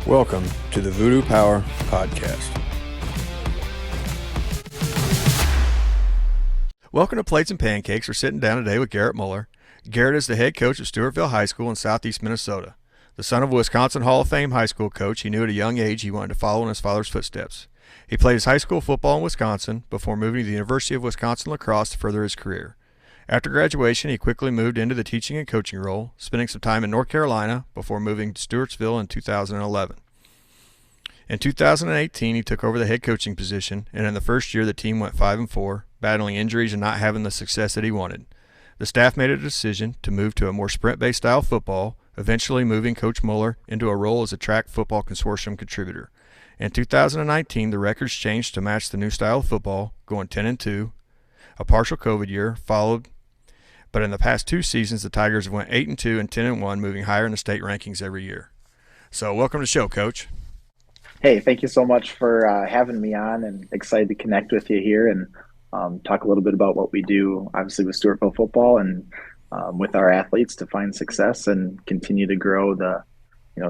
Welcome to the Voodoo Power Podcast. Welcome to Plates and Pancakes. We're sitting down today with Garrett Mueller. Garrett is the head coach of Stewartville High School in southeast Minnesota. The son of a Wisconsin Hall of Fame high school coach, he knew at a young age he wanted to follow in his father's footsteps. He played his high school football in Wisconsin before moving to the University of Wisconsin lacrosse to further his career. After graduation, he quickly moved into the teaching and coaching role, spending some time in North Carolina before moving to Stewartsville in 2011. In 2018, he took over the head coaching position, and in the first year, the team went 5-4, battling injuries and not having the success that he wanted. The staff made a decision to move to a more sprint-based style football, eventually moving Coach Mueller into a role as a track Football Consortium contributor. In 2019, the records changed to match the new style of football, going 10-2. A partial COVID year followed. But in the past two seasons, the Tigers have went 8-2 and 10-1, moving higher in the state rankings every year. So welcome to the show, Coach. Hey, thank you so much for having me on, and excited to connect with you here and talk a little bit about what we do, obviously, with Stewartville football and with our athletes to find success and continue to grow the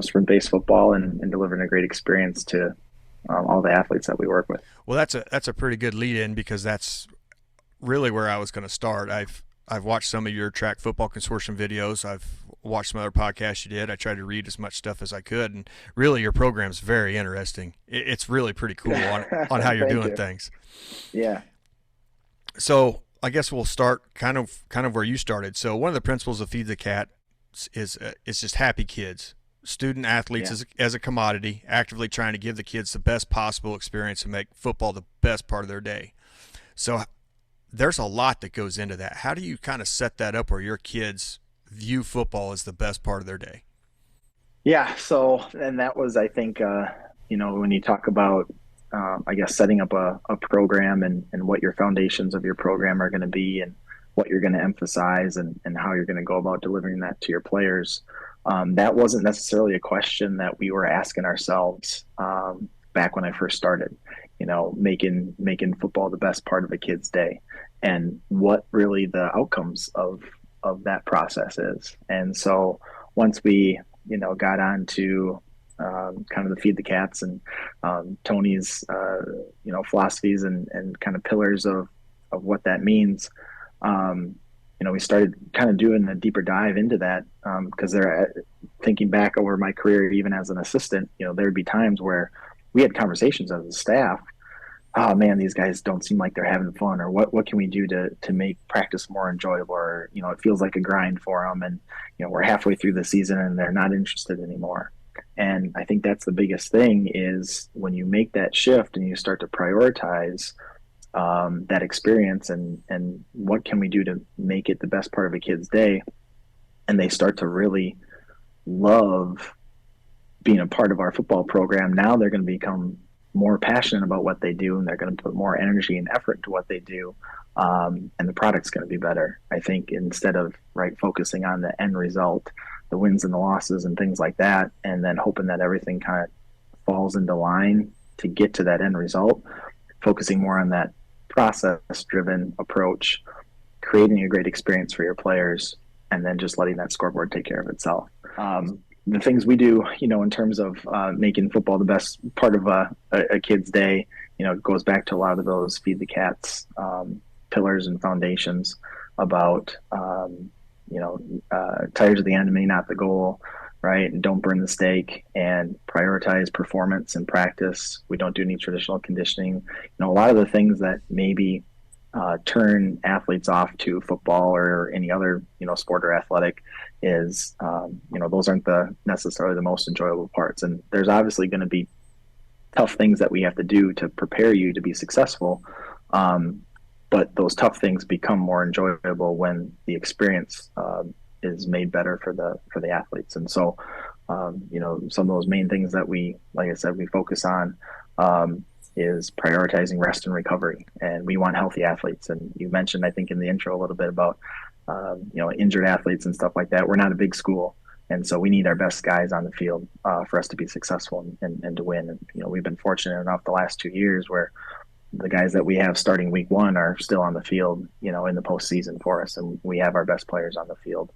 sprint-based football and delivering a great experience to all the athletes that we work with. Well, that's a pretty good lead-in, because that's really where I was going to start. I've watched some of your track Football Consortium videos. I've watched some other podcasts you did. I tried to read as much stuff as I could, and really your program's very interesting. It's really pretty cool on how you're doing things. Yeah. So I guess we'll start kind of where you started. So one of the principles of Feed the Cat is just happy kids, student athletes as a commodity, actively trying to give the kids the best possible experience and make football the best part of their day. So there's a lot that goes into that. How do you kind of set that up where your kids view football as the best part of their day? Yeah. So, and that was, I think, when you talk about, setting up a program and what your foundations of your program are going to be and what you're going to emphasize and how you're going to go about delivering that to your players. That wasn't necessarily a question that we were asking ourselves back when I first started, making football the best part of a kid's day and what really the outcomes of that process is. And so once we, got on to kind of the Feed the Cats and Tony's, philosophies and kind of pillars of what that means, we started kind of doing a deeper dive into that because thinking back over my career, even as an assistant, there'd be times where we had conversations as a staff. Oh man, these guys don't seem like they're having fun, or what can we do to make practice more enjoyable, or, it feels like a grind for them. And, we're halfway through the season and they're not interested anymore. And I think that's the biggest thing is when you make that shift and you start to prioritize that experience and what can we do to make it the best part of a kid's day. And they start to really love being a part of our football program. Now they're going to become more passionate about what they do, and they're going to put more energy and effort into what they do. And the product's going to be better. I think instead of focusing on the end result, the wins and the losses and things like that, and then hoping that everything kind of falls into line to get to that end result, focusing more on that process-driven approach, creating a great experience for your players, and then just letting that scoreboard take care of itself. The things we do, in terms of making football the best part of a kid's day, goes back to a lot of those Feed the Cats pillars and foundations about, tires of the enemy, not the goal, right? And don't burn the steak, and prioritize performance and practice. We don't do any traditional conditioning. A lot of the things that maybe turn athletes off to football or any other, sport or athletic is, those aren't necessarily the most enjoyable parts. And there's obviously going to be tough things that we have to do to prepare you to be successful. But those tough things become more enjoyable when the experience is made better for the athletes. And so, some of those main things that we, like I said, we focus on is prioritizing rest and recovery. And we want healthy athletes. And you mentioned, I think, in the intro a little bit about, injured athletes and stuff like that. We're not a big school. And so we need our best guys on the field for us to be successful and to win. And, we've been fortunate enough the last 2 years where the guys that we have starting week one are still on the field, in the postseason for us. And we have our best players on the field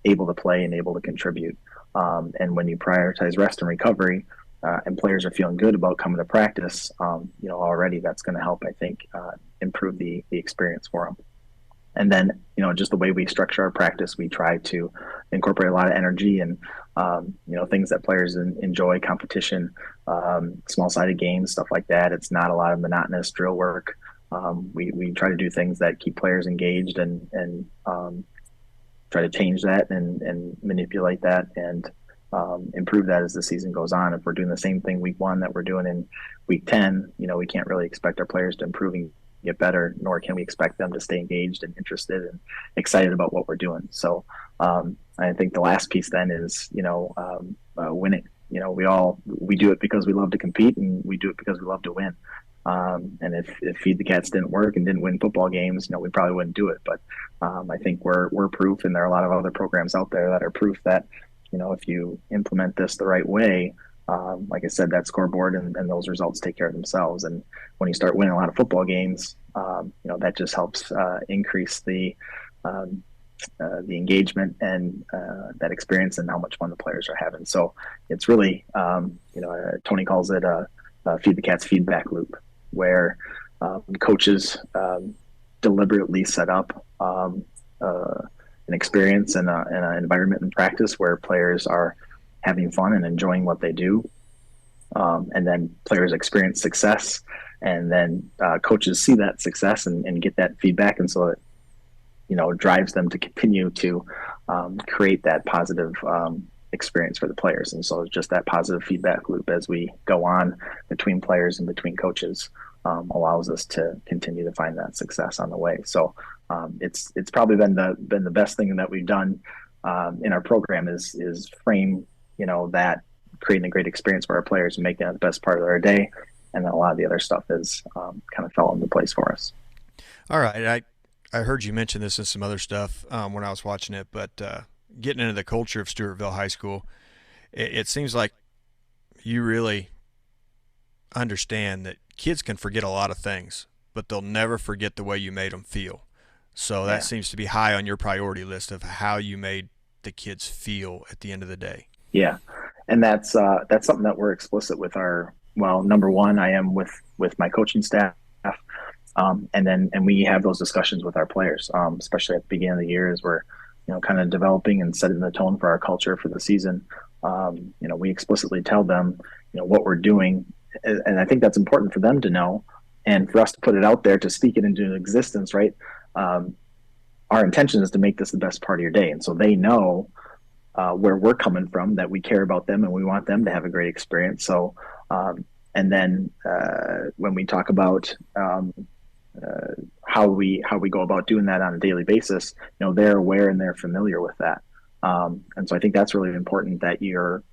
able to play and able to contribute. And when you prioritize rest and recovery, and players are feeling good about coming to practice, already that's going to help, I think, improve the experience for them. And then, just the way we structure our practice, we try to incorporate a lot of energy and, things that players enjoy, competition, small-sided games, stuff like that. It's not a lot of monotonous drill work. We try to do things that keep players engaged and try to change that and manipulate that and improve that as the season goes on. If we're doing the same thing week 1 that we're doing in week 10, we can't really expect our players to improve and get better, nor can we expect them to stay engaged and interested and excited about what we're doing. So I think the last piece then is, winning. We do it because we love to compete, and we do it because we love to win. And if Feed the Cats didn't work and didn't win football games, we probably wouldn't do it. But I think we're proof, and there are a lot of other programs out there that are proof that, if you implement this the right way, like I said, that scoreboard and those results take care of themselves. And when you start winning a lot of football games, that just helps increase the engagement and that experience and how much fun the players are having. So it's really, Tony calls it a Feed the Cats feedback loop, where coaches deliberately set up an experience and an environment in practice where players are having fun and enjoying what they do. And then players experience success, and then coaches see that success and get that feedback. And so it drives them to continue to create that positive experience for the players. And so it's just that positive feedback loop as we go on between players and between coaches allows us to continue to find that success on the way. So it's probably been the best thing that we've done in our program is frame, that creating a great experience for our players and making that the best part of their day. And then a lot of the other stuff is kind of fell into place for us. All right. I heard you mention this and some other stuff when I was watching it, but getting into the culture of Stewartville High School, it seems like you really understand that kids can forget a lot of things, but they'll never forget the way you made them feel. So that seems to be high on your priority list of how you made the kids feel at the end of the day. Yeah. And that's something that we're explicit with number one, I am with my coaching staff. And we have those discussions with our players, especially at the beginning of the year as we're, kind of developing and setting the tone for our culture for the season. We explicitly tell them, what we're doing. And I think that's important for them to know and for us to put it out there, to speak it into existence, right? Our intention is to make this the best part of your day. And so they know where we're coming from, that we care about them and we want them to have a great experience. So, and then when we talk about how we go about doing that on a daily basis, they're aware and they're familiar with that. And so I think that's really important that you're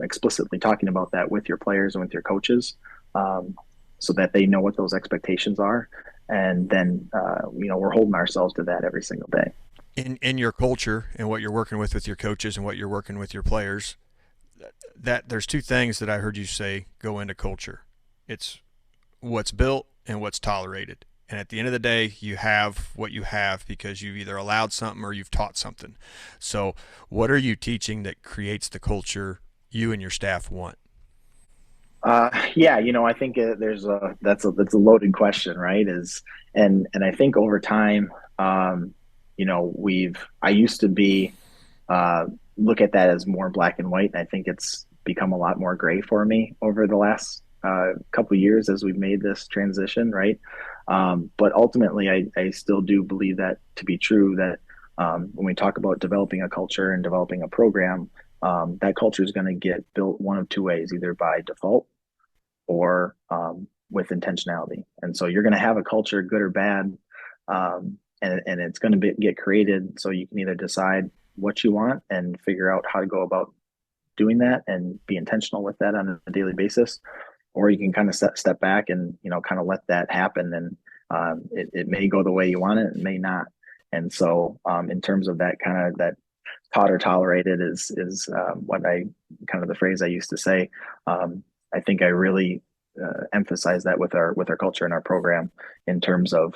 explicitly talking about that with your players and with your coaches, so that they know what those expectations are. And then, we're holding ourselves to that every single day. In your culture and what you're working with your coaches and what you're working with your players, that there's two things that I heard you say go into culture. It's what's built and what's tolerated. And at the end of the day, you have what you have because you've either allowed something or you've taught something. So what are you teaching that creates the culture you and your staff want? I think that's a loaded question, right? And I think over time, I used to be look at that as more black and white, and I think it's become a lot more gray for me over the last couple of years as we've made this transition, right? But ultimately, I still do believe that to be true, that when we talk about developing a culture and developing a program, that culture is going to get built one of two ways, either by default or with intentionality. And so you're going to have a culture, good or bad, and it's going to get created. So you can either decide what you want and figure out how to go about doing that and be intentional with that on a daily basis, or you can kind of step back and kind of let that happen. And it may go the way you want it, it may not. And so in terms of that kind of that taught or tolerated is what I kind of the phrase I used to say. I think I really emphasize that with our culture and our program in terms of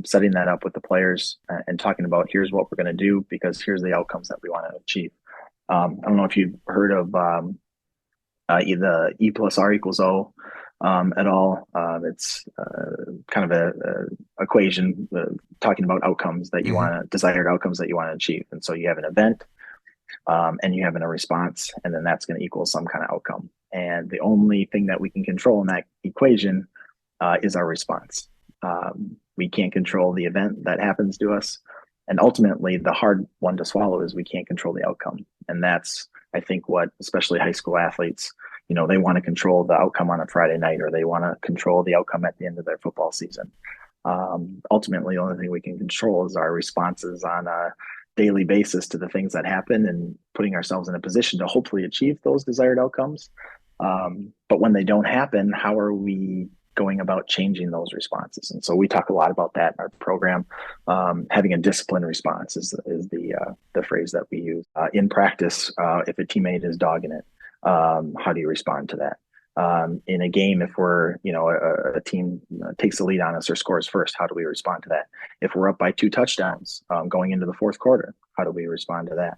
setting that up with the players and talking about here's what we're going to do because here's the outcomes that we want to achieve. I don't know if you've heard of the E plus R equals O at all. It's kind of a equation talking about outcomes that you Mm-hmm. want to, desired outcomes that you want to achieve. And so you have an event, and you have a response, and then that's going to equal some kind of outcome. And the only thing that we can control in that equation is our response. We can't control the event that happens to us. And ultimately, the hard one to swallow is we can't control the outcome. And that's, I think, what especially high school athletes, they want to control the outcome on a Friday night, or they want to control the outcome at the end of their football season. Ultimately, the only thing we can control is our responses on a daily basis to the things that happen, and putting ourselves in a position to hopefully achieve those desired outcomes. But when they don't happen, how are we going about changing those responses? And so we talk a lot about that in our program. Having a disciplined response is the phrase that we use in practice. If a teammate is dogging it, how do you respond to that? In a game, if we're, a team takes the lead on us or scores first, how do we respond to that? If we're up by 2 touchdowns going into the fourth quarter, how do we respond to that?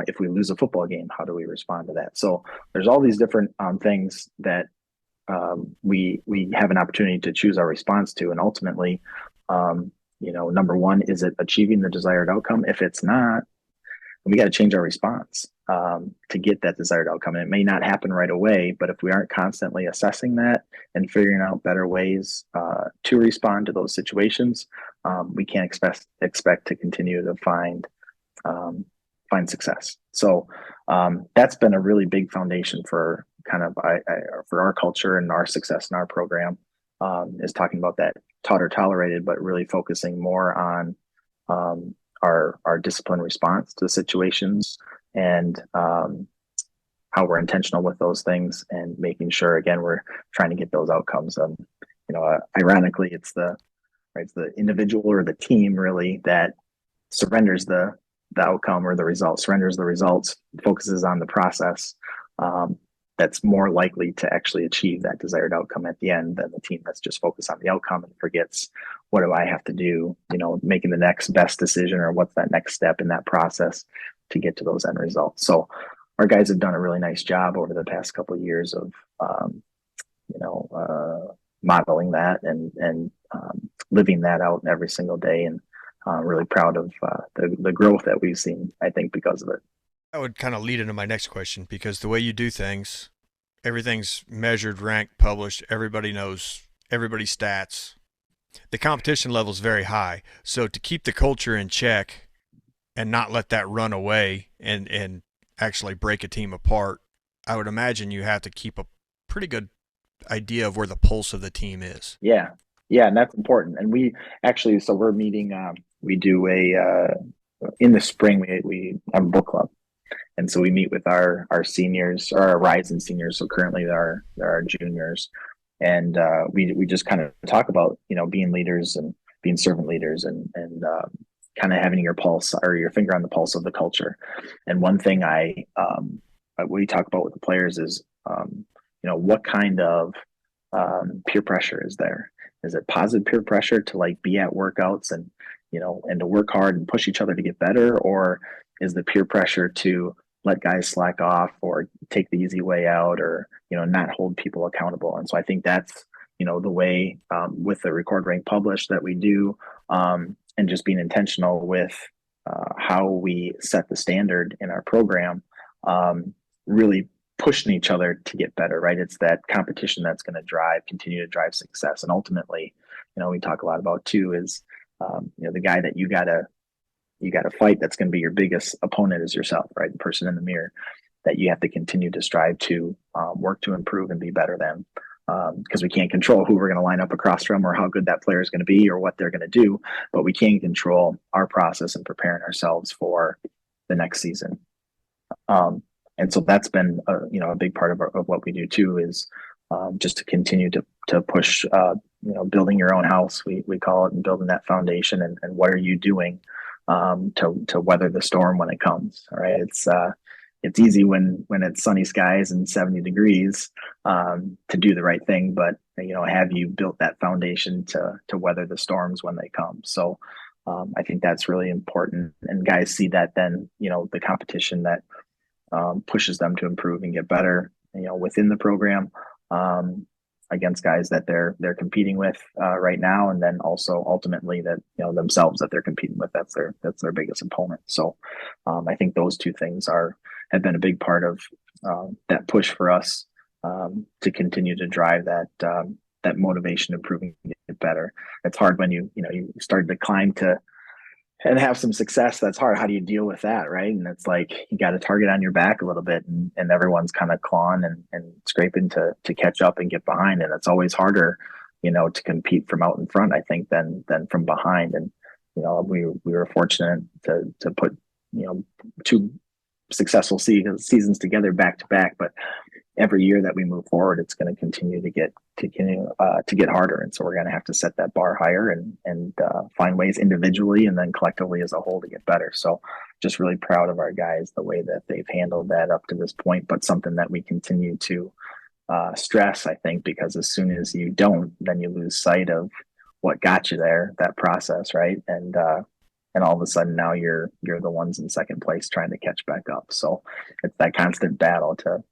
If we lose a football game, how do we respond to that? So there's all these different things that we have an opportunity to choose our response to, and ultimately, number one, is it achieving the desired outcome? If it's not, we got to change our response to get that desired outcome. And it may not happen right away, but if we aren't constantly assessing that and figuring out better ways to respond to those situations, we can't expect to continue to find success. So that's been a really big foundation for kind of for our culture and our success in our program, is talking about that taught or tolerated, but really focusing more on our discipline response to situations, and how we're intentional with those things, and making sure, again, we're trying to get those outcomes. Ironically, it's the individual or the team really that surrenders the outcome or the result, surrenders the results, focuses on the process. That's more likely to actually achieve that desired outcome at the end than the team that's just focused on the outcome and forgets, what do I have to do, making the next best decision, or what's that next step in that process to get to those end results. So our guys have done a really nice job over the past couple of years of, modeling that and living that out every single day. And really proud of the growth that we've seen, I think, because of it. That would kind of lead into my next question, because the way you do things, everything's measured, ranked, published. Everybody knows everybody's stats. The competition level is very high. So to keep the culture in check and not let that run away and actually break a team apart, I would imagine you have to keep a pretty good idea of where the pulse of the team is. Yeah. Yeah. And that's important. And we actually, so we're meeting, we do in the spring, we have a book club. And so we meet with our seniors, or our rising seniors. So currently they're our juniors. And we just kind of talk about, being leaders and being servant leaders, and kind of having your pulse or your finger on the pulse of the culture. And one thing we talk about with the players is, what kind of peer pressure is there? Is it positive peer pressure to be at workouts and, and to work hard and push each other to get better? Or is the peer pressure to let guys slack off or take the easy way out, or, not hold people accountable? And so I think that's, the way with the record rank publish that we do, and just being intentional with how we set the standard in our program, really pushing each other to get better, right? It's that competition that's going to continue to drive success. And ultimately, we talk a lot about too is, the guy that you gotta fight, that's going to be your biggest opponent, is yourself, right? The person in the mirror that you have to continue to strive to work to improve and be better than, because we can't control who we're going to line up across from, or how good that player is going to be, or what they're going to do, but we can control our process and preparing ourselves for the next season. And so that's been a big part of what we do too, is just to continue to push, building your own house, we call it, and building that foundation, and what are you doing to weather the storm when it comes. All right. It's easy when it's sunny skies and 70 degrees to do the right thing, but have you built that foundation to weather the storms when they come? So I think that's really important, and guys see that then, the competition that pushes them to improve and get better, within the program, um, against guys that they're competing with right now, and then also ultimately that themselves that they're competing with. That's their biggest opponent. So I think those two things have been a big part of that push for us to continue to drive that motivation, improving, get better. It's hard when you start to climb to and have some success. That's hard. How do you deal with that, right? And it's like you got a target on your back a little bit, and everyone's kind of clawing and scraping to catch up and get behind. And it's always harder, to compete from out in front, I think, than from behind. And we were fortunate to put two successful seasons together back to back, but every year that we move forward, it's going to continue to get harder, and so we're going to have to set that bar higher and find ways individually and then collectively as a whole to get better. So, just really proud of our guys, the way that they've handled that up to this point, but something that we continue to stress, I think, because as soon as you don't, then you lose sight of what got you there, that process, right? And all of a sudden now you're the ones in second place trying to catch back up. So it's that constant battle to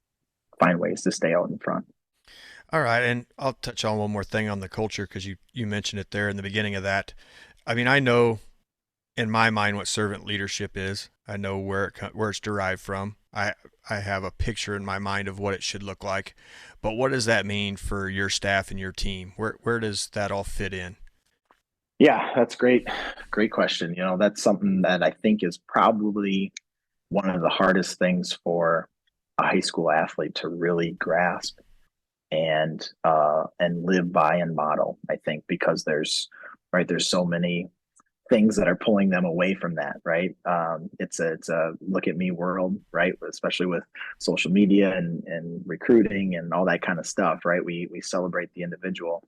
find ways to stay out in front. All right, and I'll touch on one more thing on the culture because you mentioned it there in the beginning of that. I mean, I know in my mind what servant leadership is. I know where it's derived from. I have a picture in my mind of what it should look like. But what does that mean for your staff and your team? Where does that all fit in? Yeah, that's great. Great question. That's something that I think is probably one of the hardest things for a high school athlete to really grasp and live by and model. I think because there's so many things that are pulling them away from that, right? It's a look at me world, right? Especially with social media and recruiting and all that kind of stuff, right? We celebrate the individual,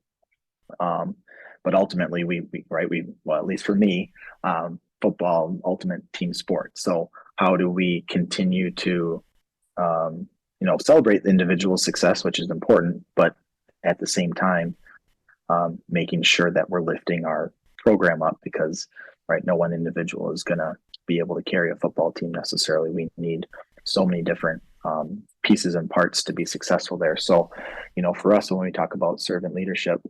but ultimately well, at least for me, football ultimate team sport. So how do we continue to celebrate the individual success, which is important, but at the same time, making sure that we're lifting our program up because, right, no one individual is going to be able to carry a football team necessarily. We need so many different pieces and parts to be successful there. So, for us, when we talk about servant leadership,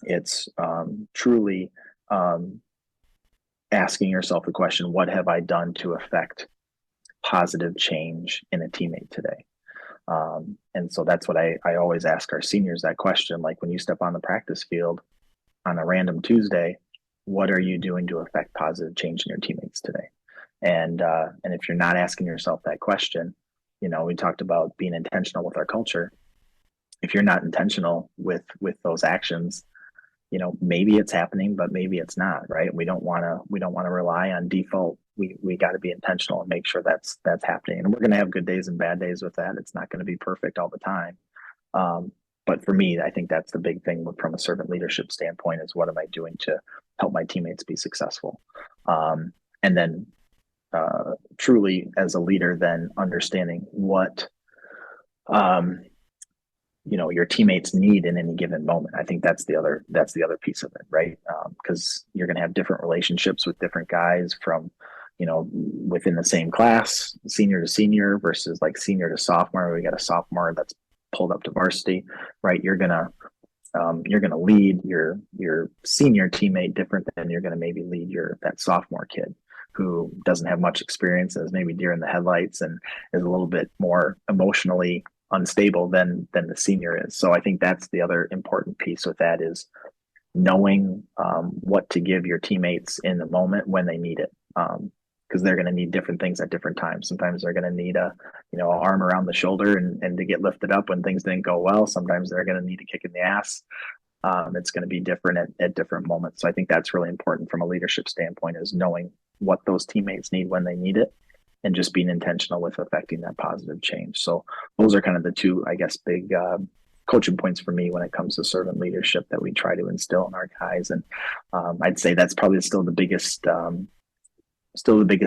it's truly asking yourself the question, what have I done to affect positive change in a teammate today? And so that's what I always ask our seniors that question. Like when you step on the practice field on a random Tuesday, what are you doing to affect positive change in your teammates today? And if you're not asking yourself that question, we talked about being intentional with our culture. If you're not intentional with those actions, maybe it's happening, but maybe it's not, right? We don't want to rely on default. We got to be intentional and make sure that's happening. And we're going to have good days and bad days with that. It's not going to be perfect all the time. But for me, I think that's the big thing from a servant leadership standpoint is what am I doing to help my teammates be successful? And then truly as a leader, then understanding what, your teammates need in any given moment. I think that's the other piece of it, right? Because you're going to have different relationships with different guys from, within the same class, senior to senior versus like senior to sophomore. We got a sophomore that's pulled up to varsity, right? You're gonna lead your senior teammate different than you're gonna maybe lead that sophomore kid who doesn't have much experience and is maybe deer in the headlights and is a little bit more emotionally unstable than the senior is. So I think that's the other important piece with that is knowing what to give your teammates in the moment when they need it. Because they're going to need different things at different times. Sometimes they're going to need a arm around the shoulder and to get lifted up when things didn't go well. Sometimes they're going to need a kick in the ass. It's going to be different at different moments. So I think that's really important from a leadership standpoint is knowing what those teammates need when they need it and just being intentional with affecting that positive change. So those are kind of the two, I guess, big coaching points for me when it comes to servant leadership that we try to instill in our guys. And I'd say that's probably still the biggest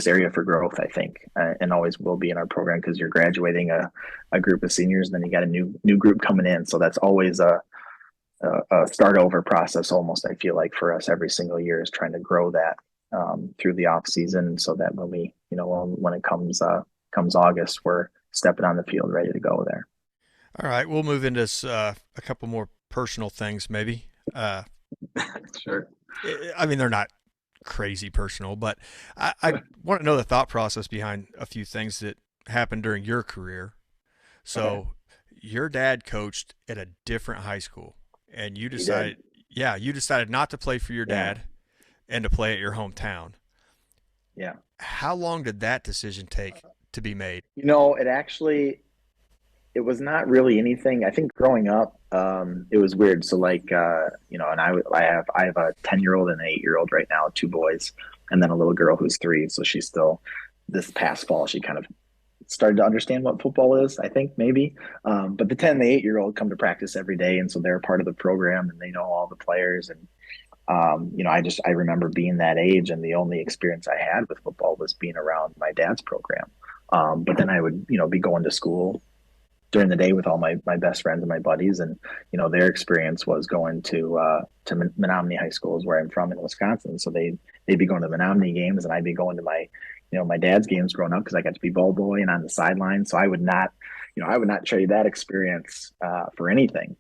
area for growth, I think, and always will be in our program because you're graduating a group of seniors, and then you got a new group coming in. So that's always a start over process almost, I feel like, for us every single year is trying to grow that through the off season so that when when it comes August, we're stepping on the field ready to go there. All right, we'll move into a couple more personal things, maybe. Uh, Sure. I mean, they're not crazy personal, but I want to know the thought process behind a few things that happened during your career. Okay. So, your dad coached at a different high school, and He did. you decided not to play for your Yeah. dad and to play at your hometown. Yeah. How long did that decision take to be made? It actually it was not really anything. I think growing up, it was weird. So like, and I have a 10-year-old and an 8-year-old right now, two boys, and then a little girl who's 3. So she's still this past fall she kind of started to understand what football is. I think maybe, but the 10 and the 8-year-old come to practice every day, and so they're part of the program and they know all the players. And I remember being that age, and the only experience I had with football was being around my dad's program. But then I would, be going to school during the day with all my best friends and my buddies, and their experience was going to Menominee High School, is where I'm from in Wisconsin. So they'd be going to Menominee games, and I'd be going to my dad's games growing up, because I got to be ball boy and on the sideline. So I would not trade that experience for anything.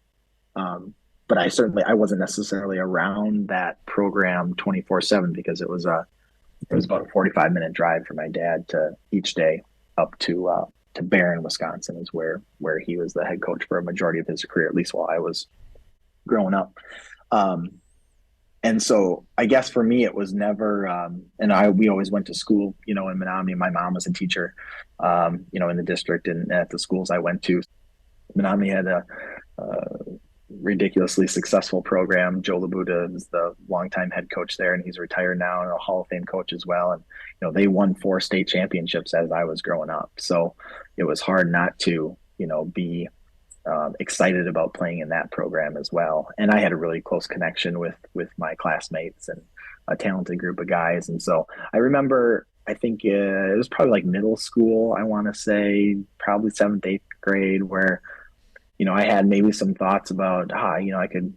But I wasn't necessarily around that program 24/7, because it was about a 45-minute drive for my dad to each day up to Barron, Wisconsin, is where he was the head coach for a majority of his career, at least while I was growing up. Um, and so I guess for me, it was never, we always went to school, in Menominee. My mom was a teacher, in the district and at the schools I went to. Menominee had a ridiculously successful program. Joe Labuda is the longtime head coach there, and he's retired now and a Hall of Fame coach as well. And they won 4 state championships as I was growing up, so it was hard not to be excited about playing in that program as well. And I had a really close connection with my classmates and a talented group of guys. And so I remember, I think it was probably like middle school, I want to say probably 7th, 8th grade, where I had maybe some thoughts about, I could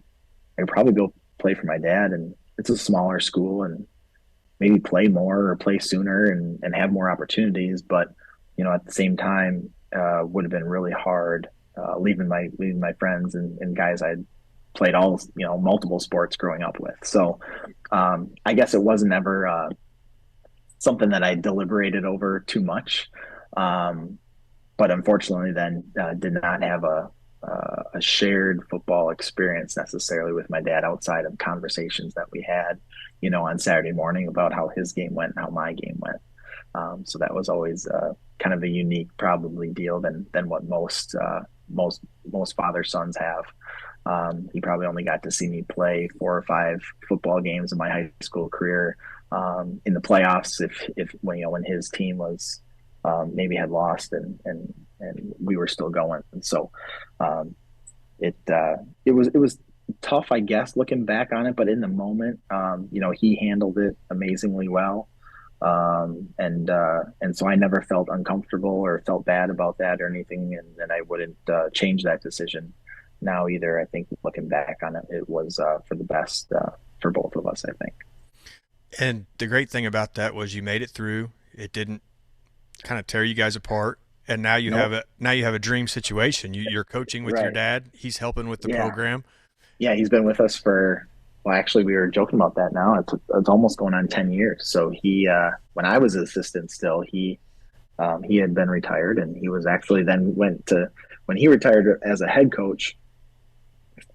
probably go play for my dad, and it's a smaller school, and maybe play more or play sooner and have more opportunities. But, at the same time, would have been really hard leaving my friends and guys I'd played all, multiple sports growing up with. So I guess it wasn't ever something that I deliberated over too much. Um, but unfortunately, then did not have a shared football experience necessarily with my dad, outside of conversations that we had, on Saturday morning about how his game went and how my game went. So that was always kind of a unique, probably, deal than what most father sons have. He probably only got to see me play 4 or 5 football games in my high school career, in the playoffs, if when his team was maybe had lost, and we were still going. And so it was tough, I guess, looking back on it. But in the moment, he handled it amazingly well. And so I never felt uncomfortable or felt bad about that or anything, and I wouldn't change that decision now either. I think looking back on it, it was for the best for both of us, I think. And the great thing about that was you made it through. It didn't kind of tear you guys apart. And Nope. now you have a dream situation. You're coaching with your Right. dad. He's helping with the Yeah. program. Yeah. He's been with us for, well, actually, we were joking about that now. It's almost going on 10 years. So when I was an assistant still, he had been retired, and he was actually then when he retired as a head coach,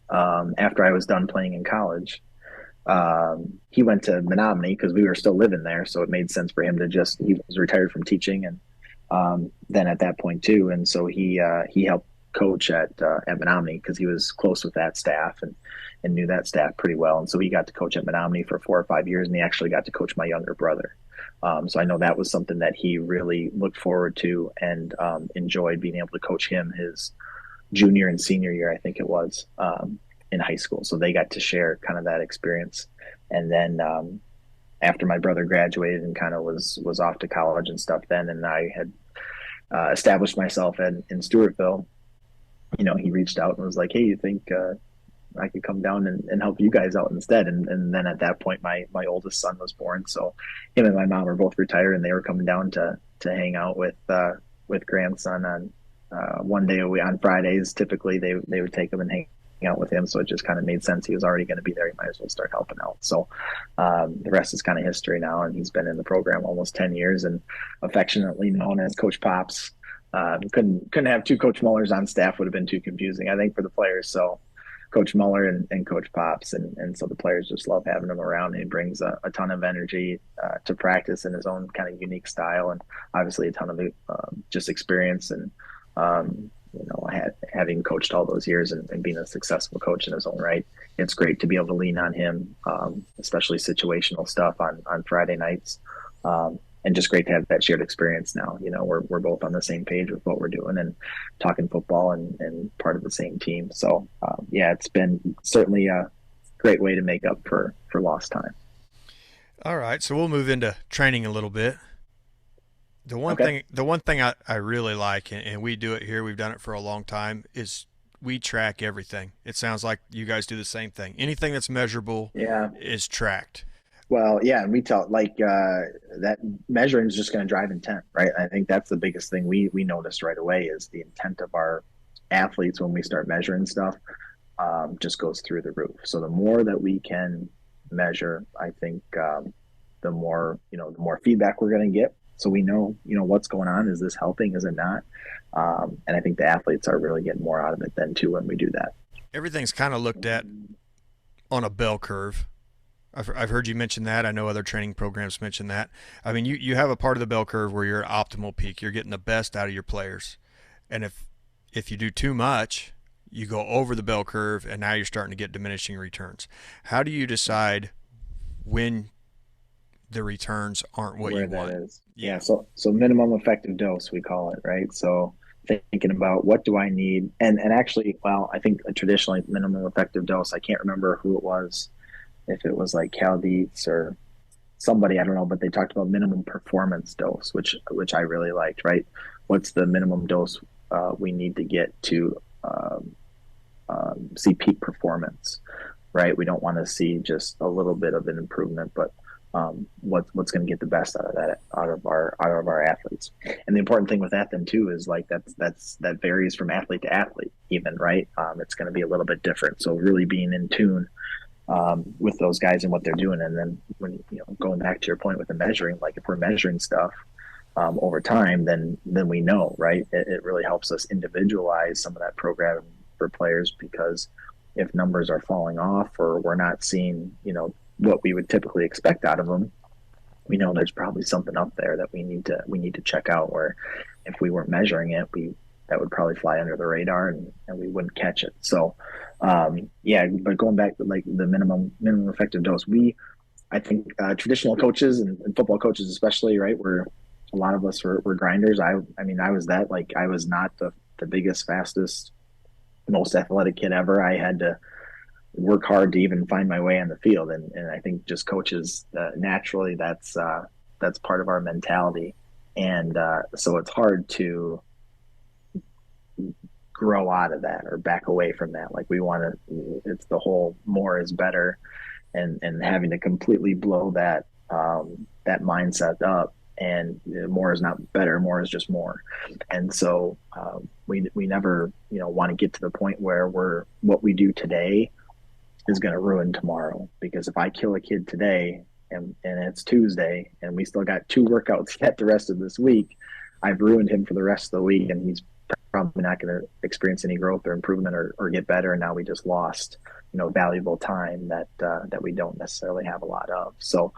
after I was done playing in college. He went to Menominee because we were still living there, so it made sense for him to he was retired from teaching, and then at that point too, and so he helped coach at Menominee because he was close with that staff and knew that staff pretty well, and so he got to coach at Menominee for 4 or 5 years, and he actually got to coach my younger brother. So I know that was something that he really looked forward to and enjoyed, being able to coach him his junior and senior year, I think it was, in high school. So they got to share kind of that experience. And then after my brother graduated and kind of was off to college and stuff, then, and I had established myself in Stewartville, he reached out and was like, "Hey, you think I could come down and help you guys out instead?" And then at that point, my oldest son was born. So him and my mom were both retired, and they were coming down to hang out with grandson one day a week on Fridays. Typically, they would take him and hang out with him. So it just kind of made sense. He was already going to be there. He might as well start helping out. So the rest is kind of history now. And he's been in the program almost 10 years and affectionately known as Coach Pops. Couldn't have two Coach Muellers on staff, would have been too confusing, I think, for the players. So Coach Mueller and Coach Pops, and so the players just love having him around. He brings a ton of energy to practice in his own kind of unique style, and obviously a ton of just experience. And having coached all those years and being a successful coach in his own right, it's great to be able to lean on him, especially situational stuff on Friday nights. And just great to have that shared experience now. We're both on the same page with what we're doing and talking football and part of the same team. So, it's been certainly a great way to make up for lost time. All right, so we'll move into training a little bit. The one thing I really like, and we do it here, we've done it for a long time, is we track everything. It sounds like you guys do the same thing. Anything that's measurable is tracked. Well, yeah, and we tell that measuring is just going to drive intent, right? I think that's the biggest thing we noticed right away is the intent of our athletes when we start measuring stuff just goes through the roof. So the more that we can measure, I think the more feedback we're going to get. So we know what's going on. Is this helping? Is it not? And I think the athletes are really getting more out of it then too when we do that. Everything's kind of looked at on a bell curve. I've heard you mention that. I know other training programs mention that. I mean, you have a part of the bell curve where you're at optimal peak. You're getting the best out of your players. And if you do too much, you go over the bell curve, and now you're starting to get diminishing returns. How do you decide when the returns aren't what you want? Is. Yeah. So minimum effective dose, we call it, right? So thinking about what do I need? And actually, I think traditionally minimum effective dose, I can't remember who it was, if it was like Cal Dietz or somebody, I don't know, but they talked about minimum performance dose, which I really liked, right? What's the minimum dose we need to get to see peak performance, right? We don't want to see just a little bit of an improvement, but what's going to get the best out of our athletes. And the important thing with that then too is like that varies from athlete to athlete even, right? It's going to be a little bit different. So really being in tune with those guys and what they're doing. And then when going back to your point with the measuring, like if we're measuring stuff over time, then we know, right? It really helps us individualize some of that program for players, because if numbers are falling off or we're not seeing what we would typically expect out of them, we know there's probably something up there that we need to check out, where if we weren't measuring it, that would probably fly under the radar and we wouldn't catch it. So but going back to like the minimum effective dose, I think traditional coaches and football coaches especially, right, where a lot of us were grinders. I was that, like, I was not the biggest, fastest, most athletic kid ever. I had to work hard to even find my way on the field. And I think just coaches, naturally, that's part of our mentality. And so it's hard to grow out of that or back away from that. Like it's the whole more is better, and having to completely blow that mindset up. And more is not better, more is just more. And so we never want to get to the point where what we do today is going to ruin tomorrow. Because if I kill a kid today and it's Tuesday and we still got 2 workouts yet the rest of this week, I've ruined him for the rest of the week, and he's probably not going to experience any growth or improvement or get better. And now we just lost valuable time that we don't necessarily have a lot of. So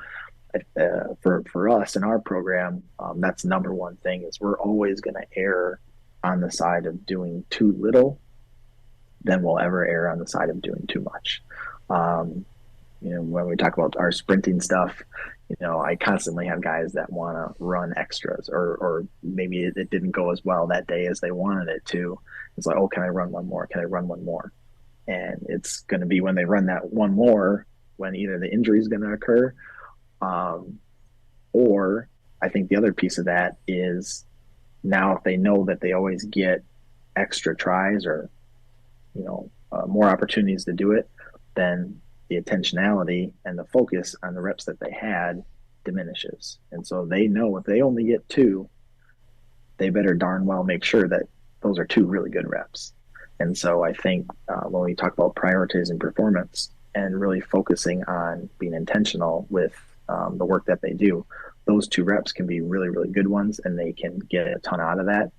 for us in our program, that's the number one thing, is we're always going to err on the side of doing too little than we'll ever err on the side of doing too much. When we talk about our sprinting stuff, I constantly have guys that want to run extras, or maybe it didn't go as well that day as they wanted it to. It's like, oh, can I run one more? Can I run one more? And it's going to be when they run that one more, when either the injury is going to occur, or I think the other piece of that is, now if they know that they always get extra tries or more opportunities to do it, then the intentionality and the focus on the reps that they had diminishes. And so they know if they only get 2, they better darn well make sure that those are two really good reps. And so I think when we talk about prioritizing performance and really focusing on being intentional with the work that they do, those two reps can be really, really good ones, and they can get a ton out of that.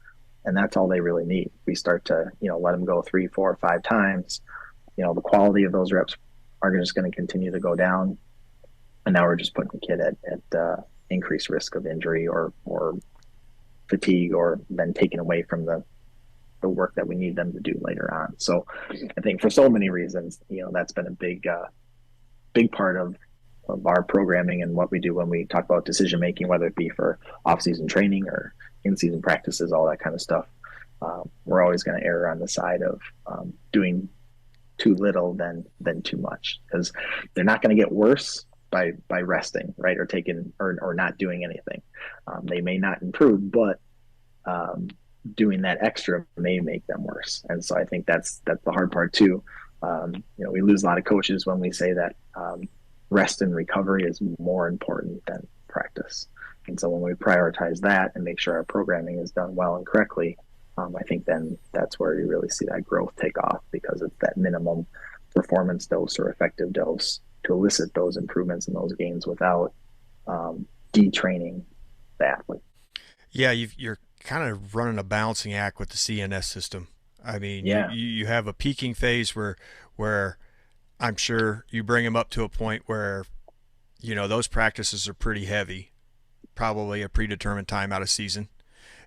And that's all they really need. We start to, let them go 3, 4, 5 times. The quality of those reps are just going to continue to go down. And now we're just putting the kid at increased risk of injury or fatigue, or then taken away from the work that we need them to do later on. So I think for so many reasons, that's been a big part of our programming and what we do when we talk about decision making, whether it be for off-season training or in-season practices, all that kind of stuff. We're always going to err on the side of doing too little than too much, because they're not going to get worse by resting, right, or taking or not doing anything. They may not improve, but doing that extra may make them worse. And so I think that's the hard part too. We lose a lot of coaches when we say that rest and recovery is more important than practice. And so when we prioritize that and make sure our programming is done well and correctly, I think then that's where you really see that growth take off, because it's that minimum performance dose or effective dose to elicit those improvements and those gains without detraining the athlete. Yeah, you're kind of running a balancing act with the CNS system. I mean, Yeah. you have a peaking phase where I'm sure you bring them up to a point where, those practices are pretty heavy, probably a predetermined time out of season.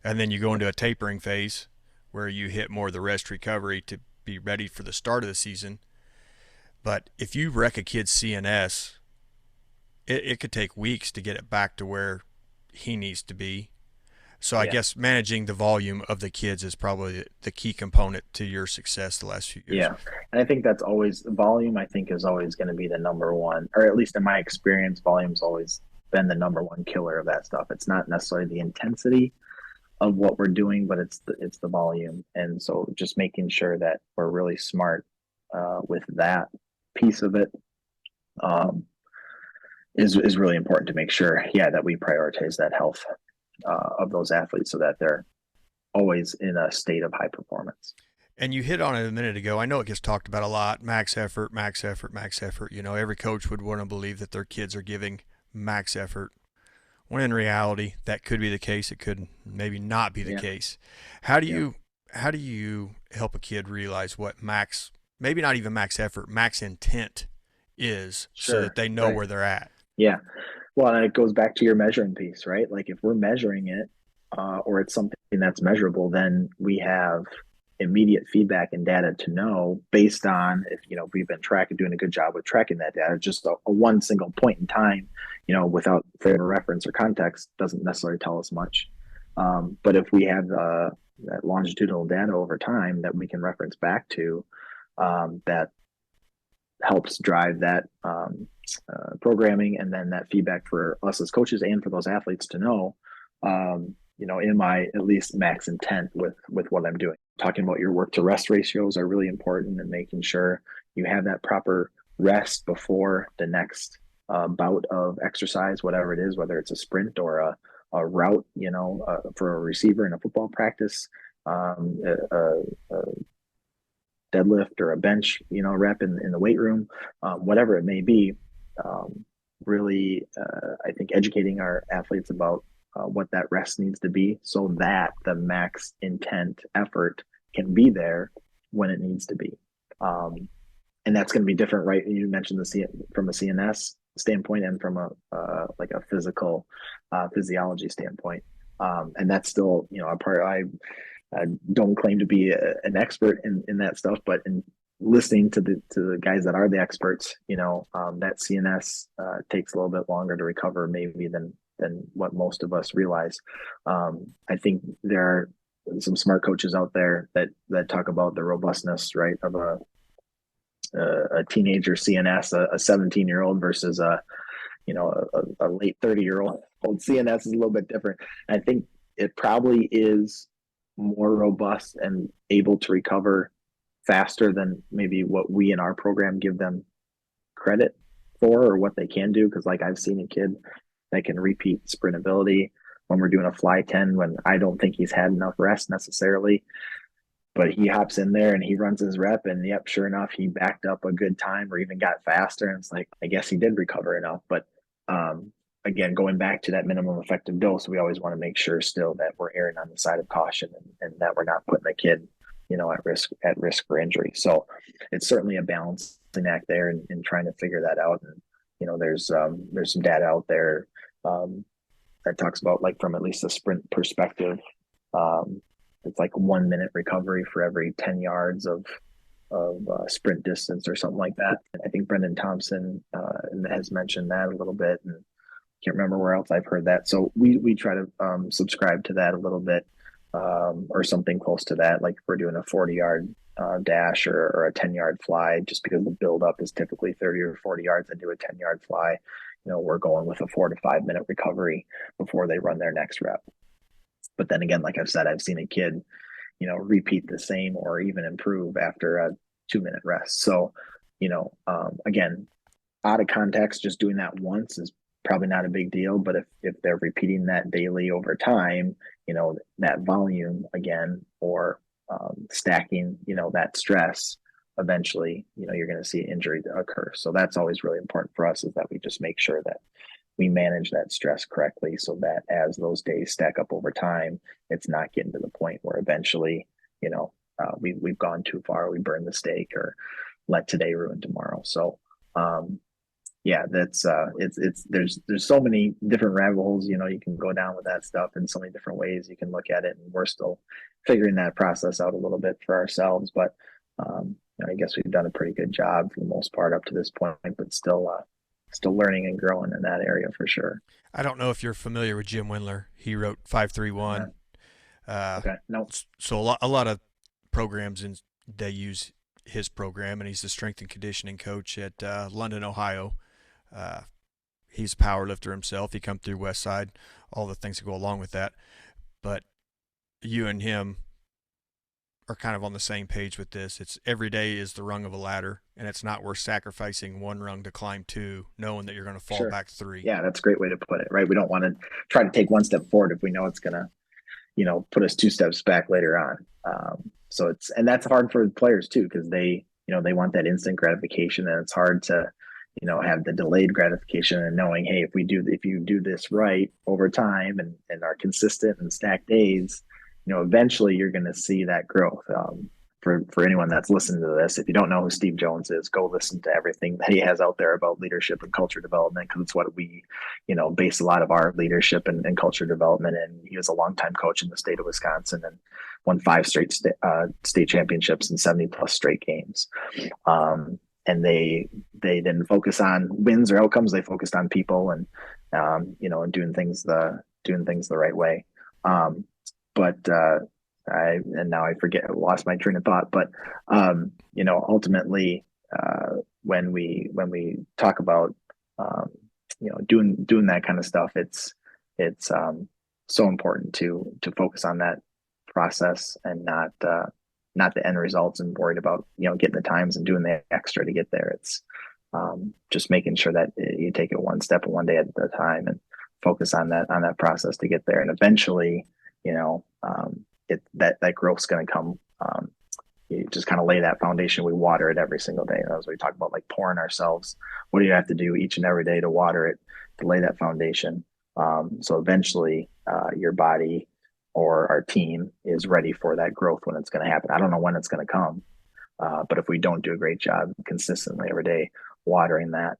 And then you go into a tapering phase where you hit more of the rest recovery to be ready for the start of the season. But if you wreck a kid's CNS, it could take weeks to get it back to where he needs to be. So I guess managing the volume of the kids is probably the key component to your success the last few years. Yeah. And I think that's always volume, I think, is always going to be the number one, or at least in my experience, volume's always been the number one killer of that stuff. It's not necessarily the intensity of what we're doing, but it's the volume. And so just making sure that we're really smart with that piece of it is really important to make sure, that we prioritize that health of those athletes so that they're always in a state of high performance. And you hit on it a minute ago. I know it gets talked about a lot, max effort, max effort, max effort. Every coach would want to believe that their kids are giving max effort, when in reality that could be the case. It could maybe not be the case. How do you help a kid realize what max, maybe not even max effort, max intent is, so that they know where they're at? Yeah. Well, and it goes back to your measuring piece, right? Like if we're measuring it or it's something that's measurable, then we have immediate feedback and data to know based on if, we've been doing a good job with tracking that data. Just a one single point in time, without frame of reference or context doesn't necessarily tell us much. But if we have that longitudinal data over time that we can reference back to, that helps drive that programming, and then that feedback for us as coaches and for those athletes to know, am I at least max intent with what I'm doing? Talking about your work to rest ratios are really important, and making sure you have that proper rest before the next bout of exercise, whatever it is, whether it's a sprint or a route, for a receiver in a football practice, a deadlift or a bench, rep in the weight room, whatever it may be. Really, I think educating our athletes about what that rest needs to be, so that the max intent effort can be there when it needs to be. And that's going to be different, right? You mentioned from a CNS standpoint and from a physical physiology standpoint. And that's still, a part. I don't claim to be an expert in that stuff, but in listening to the guys that are the experts, that CNS takes a little bit longer to recover maybe than what most of us realize. I think there are some smart coaches out there that talk about the robustness, right, of a teenager CNS, a 17-year-old versus a late 30-year-old CNS is a little bit different. And I think it probably is more robust and able to recover faster than maybe what we in our program give them credit for, or what they can do. Because like I've seen a kid that can repeat sprint ability when we're doing a fly 10 when I don't think he's had enough rest necessarily. But he hops in there and he runs his rep, and yep, sure enough, he backed up a good time or even got faster. And it's like, I guess he did recover enough. But again, going back to that minimum effective dose, we always want to make sure still that we're erring on the side of caution, and that we're not putting the kid, at risk for injury. So it's certainly a balancing act there, and trying to figure that out. And there's some data out there that talks about, like, from at least a sprint perspective. It's like 1 minute recovery for every 10 yards of sprint distance or something like that. I think Brendan Thompson has mentioned that a little bit, and can't remember where else I've heard that. So we try to subscribe to that a little bit, or something close to that. Like if we're doing a 40-yard dash or a 10-yard fly, just because the buildup is typically 30 or 40 yards, and do a 10-yard fly, we're going with a 4 to 5 minute recovery before they run their next rep. But then again, like I've said, I've seen a kid, repeat the same or even improve after a 2 minute rest. So, again, out of context, just doing that once is probably not a big deal. But if they're repeating that daily over time, that volume again, or stacking, that stress, eventually, you're going to see injury occur. So that's always really important for us, is that we just make sure that we manage that stress correctly, so that as those days stack up over time, it's not getting to the point where eventually, we've gone too far, we burn the stake, or let today ruin tomorrow. So, yeah, that's there's so many different rabbit holes, you can go down with that stuff in so many different ways you can look at it, and we're still figuring that process out a little bit for ourselves. But I guess we've done a pretty good job for the most part up to this point, but still learning and growing in that area for sure. I don't know if you're familiar with Jim Windler. He wrote 531. Okay. No. So a lot of programs they use his program, and he's the strength and conditioning coach at London, Ohio. He's a power lifter himself. He come through West Side, all the things that go along with that. But you and him are kind of on the same page with this. It's every day is the rung of a ladder, and it's not worth sacrificing one rung to climb two, knowing that you're going to fall Sure. back three. Yeah, that's a great way to put it, right? We don't want to try to take one step forward if we know it's going to, put us two steps back later on. And that's hard for players too, because they want that instant gratification, and it's hard to, have the delayed gratification, and knowing, hey, if you do this right over time, and are consistent and stack days, eventually you're going to see that growth. For anyone that's listening to this, if you don't know who Steve Jones is, go listen to everything that he has out there about leadership and culture development, because it's what we, base a lot of our leadership and culture development in. He was a longtime coach in the state of Wisconsin, and won 5 straight state championships and 70 plus straight games. And they didn't focus on wins or outcomes. They focused on people, and doing things the right way. But now I forget, I lost my train of thought. But ultimately, when we talk about doing that kind of stuff, it's so important to focus on that process, and not the end results, and worried about getting the times and doing the extra to get there. It's just making sure that you take it one step and one day at a time, and focus on that process to get there. And eventually, that growth's going to come. You just kind of lay that foundation. We water it every single day. And as we talk about, like, pouring ourselves, what do you have to do each and every day to water it, to lay that foundation? So eventually, your body or our team is ready for that growth when it's going to happen. I don't know when it's going to come, but if we don't do a great job consistently every day watering that,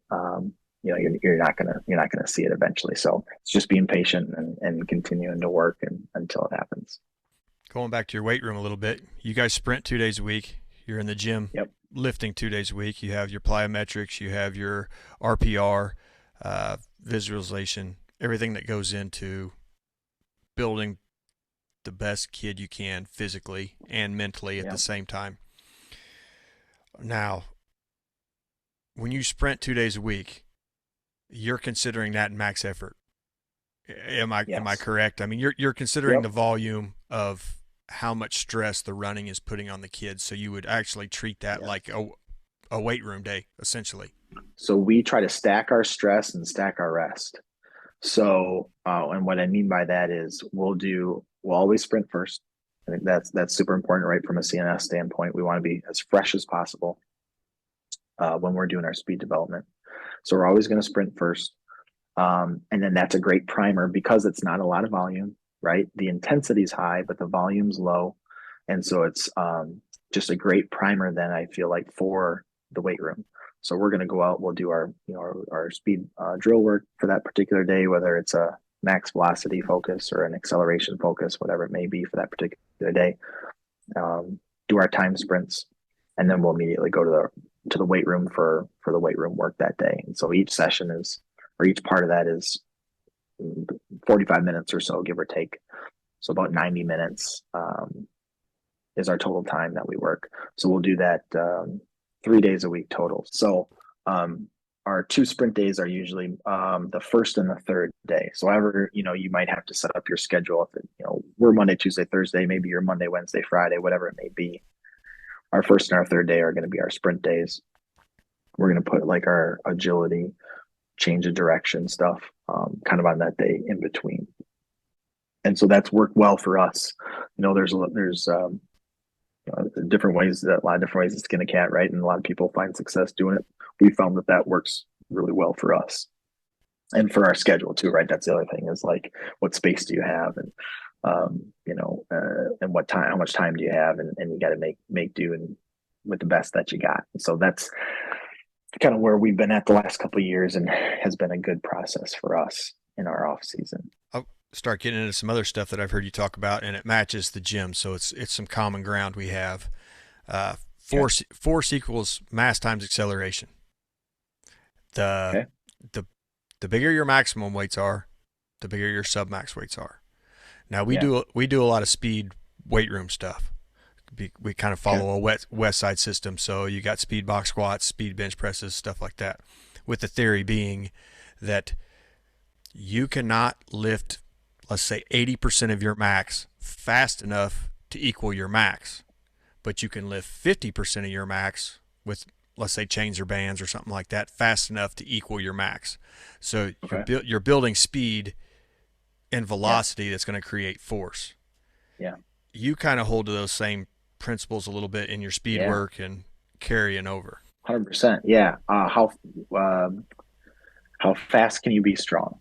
you're not gonna see it eventually. So it's just being patient and continuing to work until it happens. Going back to your weight room a little bit, you guys sprint 2 days a week. You're in the gym. Yep. Lifting 2 days a week. You have your plyometrics, you have your RPR, visualization, everything that goes into building the best kid you can physically and mentally at the same time. Now, when you sprint 2 days a week, you're considering that max effort. Am I correct? I mean, you're considering the volume of how much stress the running is putting on the kids. So you would actually treat that like a weight room day, essentially. So we try to stack our stress and stack our rest. So, and what I mean by that is we'll always sprint first, I think that's super important, right? From a CNS standpoint, we want to be as fresh as possible when we're doing our speed development. So we're always going to sprint first. And then that's a great primer because it's not a lot of volume, right? The intensity is high, but the volume's low. And so it's just a great primer then, I feel like, for the weight room. So we're going to go out, we'll do our speed drill work for that particular day, whether it's a max velocity focus or an acceleration focus, whatever it may be for that particular day. Do our time sprints, and then we'll immediately go to the weight room for the weight room work that day. And so each session is, or each part of that is 45 minutes or so, give or take. So about 90 minutes is our total time that we work. So we'll do that 3 days a week total. So our 2 sprint days are usually the first and the third day. So however, you might have to set up your schedule. If we're Monday, Tuesday, Thursday, maybe you're Monday, Wednesday, Friday, whatever it may be. Our first and our third day are going to be our sprint days. We're going to put like our agility, change of direction stuff kind of on that day in between. And so that's worked well for us. There's different ways, a lot of different ways to skin a cat, right? And a lot of people find success doing it. We found that works really well for us and for our schedule too, right? That's the other thing, is like, what space do you have, and and what time, how much time do you have, and you got to make do and with the best that you got. And so that's kind of where we've been at the last couple of years, and has been a good process for us in our off season. I'll start getting into some other stuff that I've heard you talk about, and it matches the gym. So it's some common ground we have. Force equals mass times acceleration. The bigger your maximum weights are, the bigger your submax weights are. Now we do a lot of speed weight room stuff. We kind of follow a west side system. So you got speed box squats, speed bench presses, stuff like that. With the theory being that you cannot lift, let's say, 80% of your max fast enough to equal your max, but you can lift 50% of your max with, let's say, chains or bands or something like that, fast enough to equal your max. So you're building speed and velocity that's going to create force. Yeah. You kind of hold to those same principles a little bit in your speed work and carrying over. 100%. Yeah. How fast can you be strong?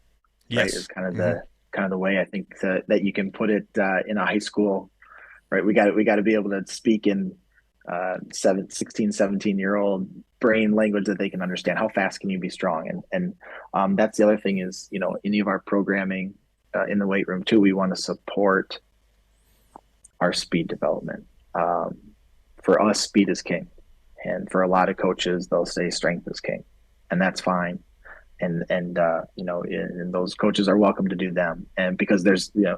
Yes. Right? Is kind of the way I think that you can put it in a high school, right? We got to be able to speak in 16, 17-year-old brain language that they can understand. How fast can you be strong? And that's the other thing is, any of our programming in the weight room too, we want to support our speed development. For us, speed is king. And for a lot of coaches, they'll say strength is king, and that's fine. And those coaches are welcome to do them. And because there's a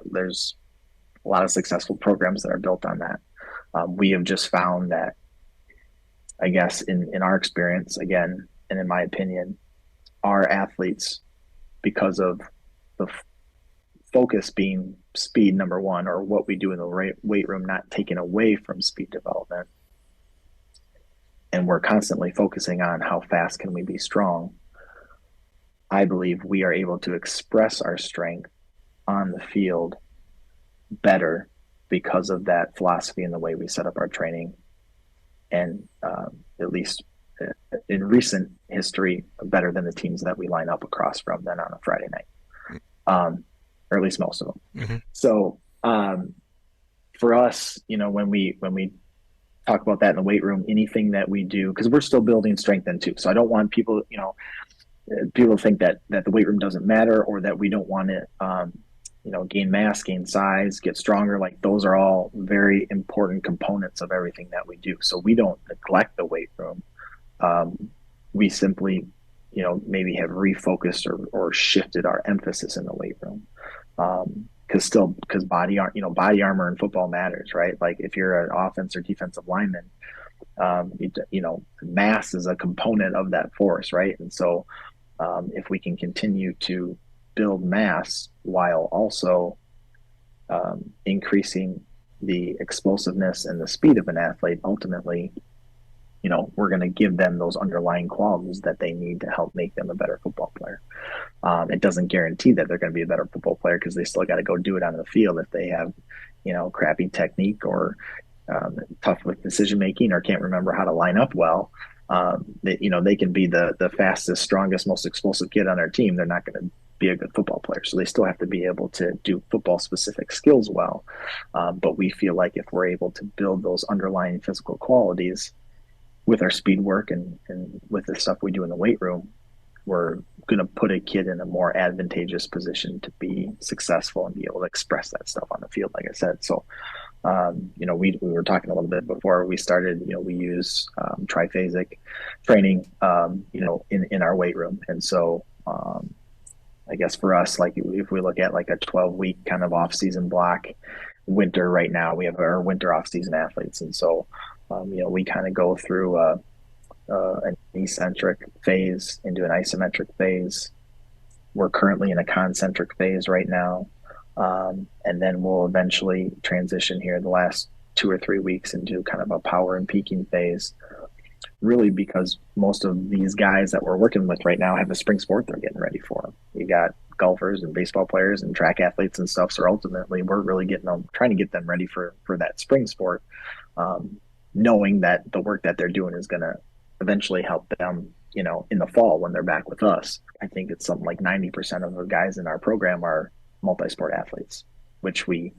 lot of successful programs that are built on that. We have just found that, I guess, in our experience, again, and in my opinion, our athletes, because of the focus being speed, number one, or what we do in the weight room, not taken away from speed development, and we're constantly focusing on how fast can we be strong, I believe we are able to express our strength on the field better because of that philosophy and the way we set up our training. And at least in recent history, better than the teams that we line up across from then on a Friday night, or at least most of them. Mm-hmm. So for us, when we talk about that in the weight room, anything that we do, because we're still building strength then too. So I don't want people, people think that the weight room doesn't matter, or that we don't want to, gain mass, gain size, get stronger. Like, those are all very important components of everything that we do. So we don't neglect the weight room. We simply, maybe have refocused or shifted our emphasis in the weight room. Because body armor in football matters, right? Like, if you're an offense or defensive lineman, mass is a component of that force, right? And so if we can continue to build mass while also increasing the explosiveness and the speed of an athlete, ultimately, we're going to give them those underlying qualities that they need to help make them a better football player. It doesn't guarantee that they're going to be a better football player, because they still got to go do it on the field if they have, crappy technique or tough with decision making or can't remember how to line up well, they can be the fastest, strongest, most explosive kid on our team. They're not going to be a good football player. So they still have to be able to do football specific skills well. But we feel like if we're able to build those underlying physical qualities with our speed work and with the stuff we do in the weight room, we're going to put a kid in a more advantageous position to be successful and be able to express that stuff on the field, like I said. So, we were talking a little bit before we started, we use triphasic training, in our weight room. And so, I guess for us, like if we look at like a 12-week kind of off-season block, winter right now, we have our winter off-season athletes. And so, we kind of go through an eccentric phase into an isometric phase. We're currently in a concentric phase right now. And then we'll eventually transition here the last 2 or 3 weeks into kind of a power and peaking phase, really because most of these guys that we're working with right now have a spring sport they're getting ready for. You got golfers and baseball players and track athletes and stuff. So ultimately we're really trying to get them ready for that spring sport, knowing that the work that they're doing is going to eventually help them, in the fall when they're back with us. I think it's something like 90% of the guys in our program are multi-sport athletes, which we,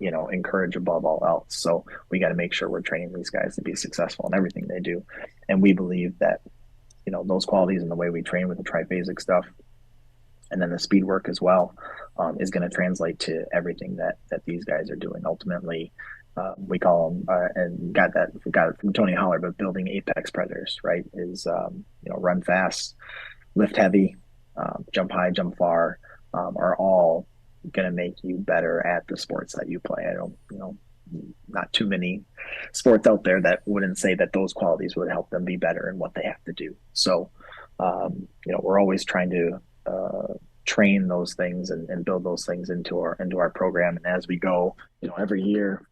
encourage above all else. So we got to make sure we're training these guys to be successful in everything they do. And we believe that, those qualities and the way we train with the triphasic stuff and then the speed work as well, is going to translate to everything that these guys are doing. Ultimately, we call them, and got it from Tony Holler, but building apex predators, right? Is, run fast, lift heavy, jump high, jump far, are all going to make you better at the sports that you play. I don't, not too many sports out there that wouldn't say that those qualities would help them be better in what they have to do. So, we're always trying to train those things and build those things into our program. And as we go, every year,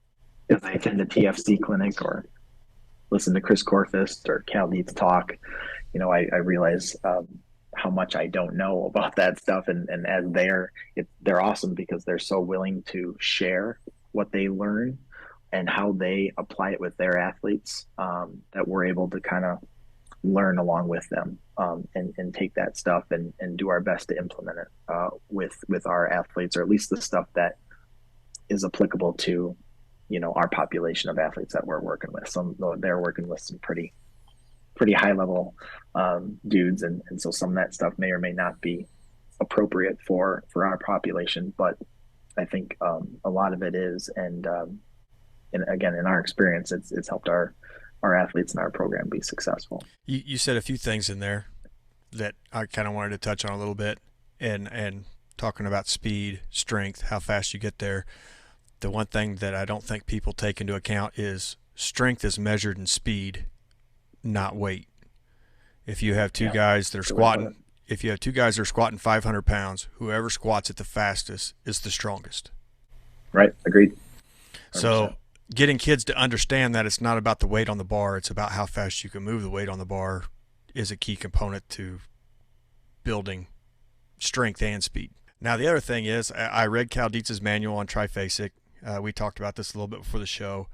if I attend a TFC clinic or listen to Chris Corfist or Cal Dietz talk, I realize how much I don't know about that stuff. And as they're awesome because they're so willing to share what they learn and how they apply it with their athletes, that we're able to kind of learn along with them, and take that stuff and do our best to implement it with our athletes, or at least the stuff that is applicable to, our population of athletes that we're working with. They're working with some pretty high level dudes, and so some of that stuff may or may not be appropriate for our population, but I think a lot of it is, and again, in our experience, it's helped our athletes in our program be successful. You said a few things in there that I kind of wanted to touch on a little bit, and talking about speed, strength, how fast you get there. The one thing that I don't think people take into account is strength is measured in speed, not weight. If you have two guys that are squatting, if you have two guys that are squatting 500 pounds, whoever squats it the fastest is the strongest. Right. Agreed. 100%. So getting kids to understand that it's not about the weight on the bar, it's about how fast you can move the weight on the bar, is a key component to building strength and speed. Now, the other thing is, I read Cal Dietz's manual on triphasic. We talked about this a little bit before the show.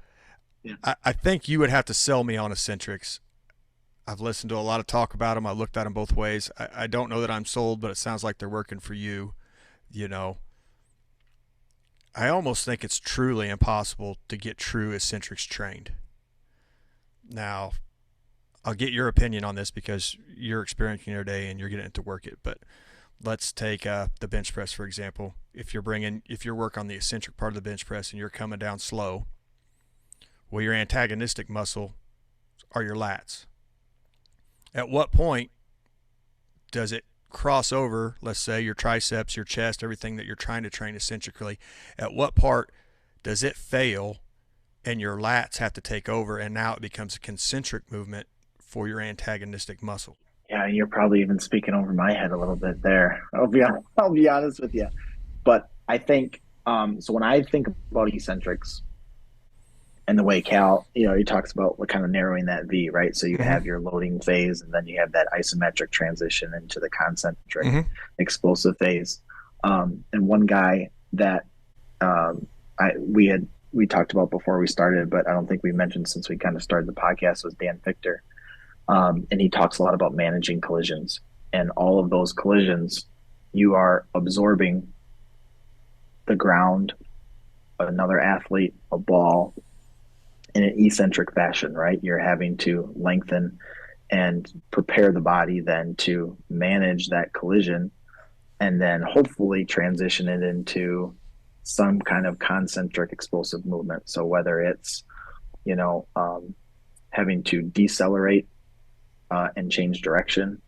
Yeah. I think you would have to sell me on eccentrics. I've listened to a lot of talk about them. I looked at them both ways. I don't know that I'm sold, but it sounds like they're working for you. I almost think it's truly impossible to get true eccentrics trained. Now, I'll get your opinion on this because you're experiencing it every day and you're getting it to work it. But let's take the bench press, for example. If you're working on the eccentric part of the bench press and you're coming down slow, well, your antagonistic muscle are your lats. At what point does it cross over, let's say, your triceps, your chest, everything that you're trying to train eccentrically? At what part does it fail and your lats have to take over, and now it becomes a concentric movement for your antagonistic muscle? Yeah, you're probably even speaking over my head a little bit there. I'll be honest with you. But I think, so when I think about eccentrics and the way Cal, he talks about what kind of narrowing that V, right? So you have your loading phase, and then you have that isometric transition into the concentric explosive phase. And one guy that we had we talked about before we started, but I don't think we mentioned since we kind of started the podcast, was Dan Victor. And he talks a lot about managing collisions. And all of those collisions, you are absorbing the ground, another athlete, a ball in an eccentric fashion, right? You're having to lengthen and prepare the body then to manage that collision and then hopefully transition it into some kind of concentric explosive movement. So whether it's, you know, having to decelerate and change direction,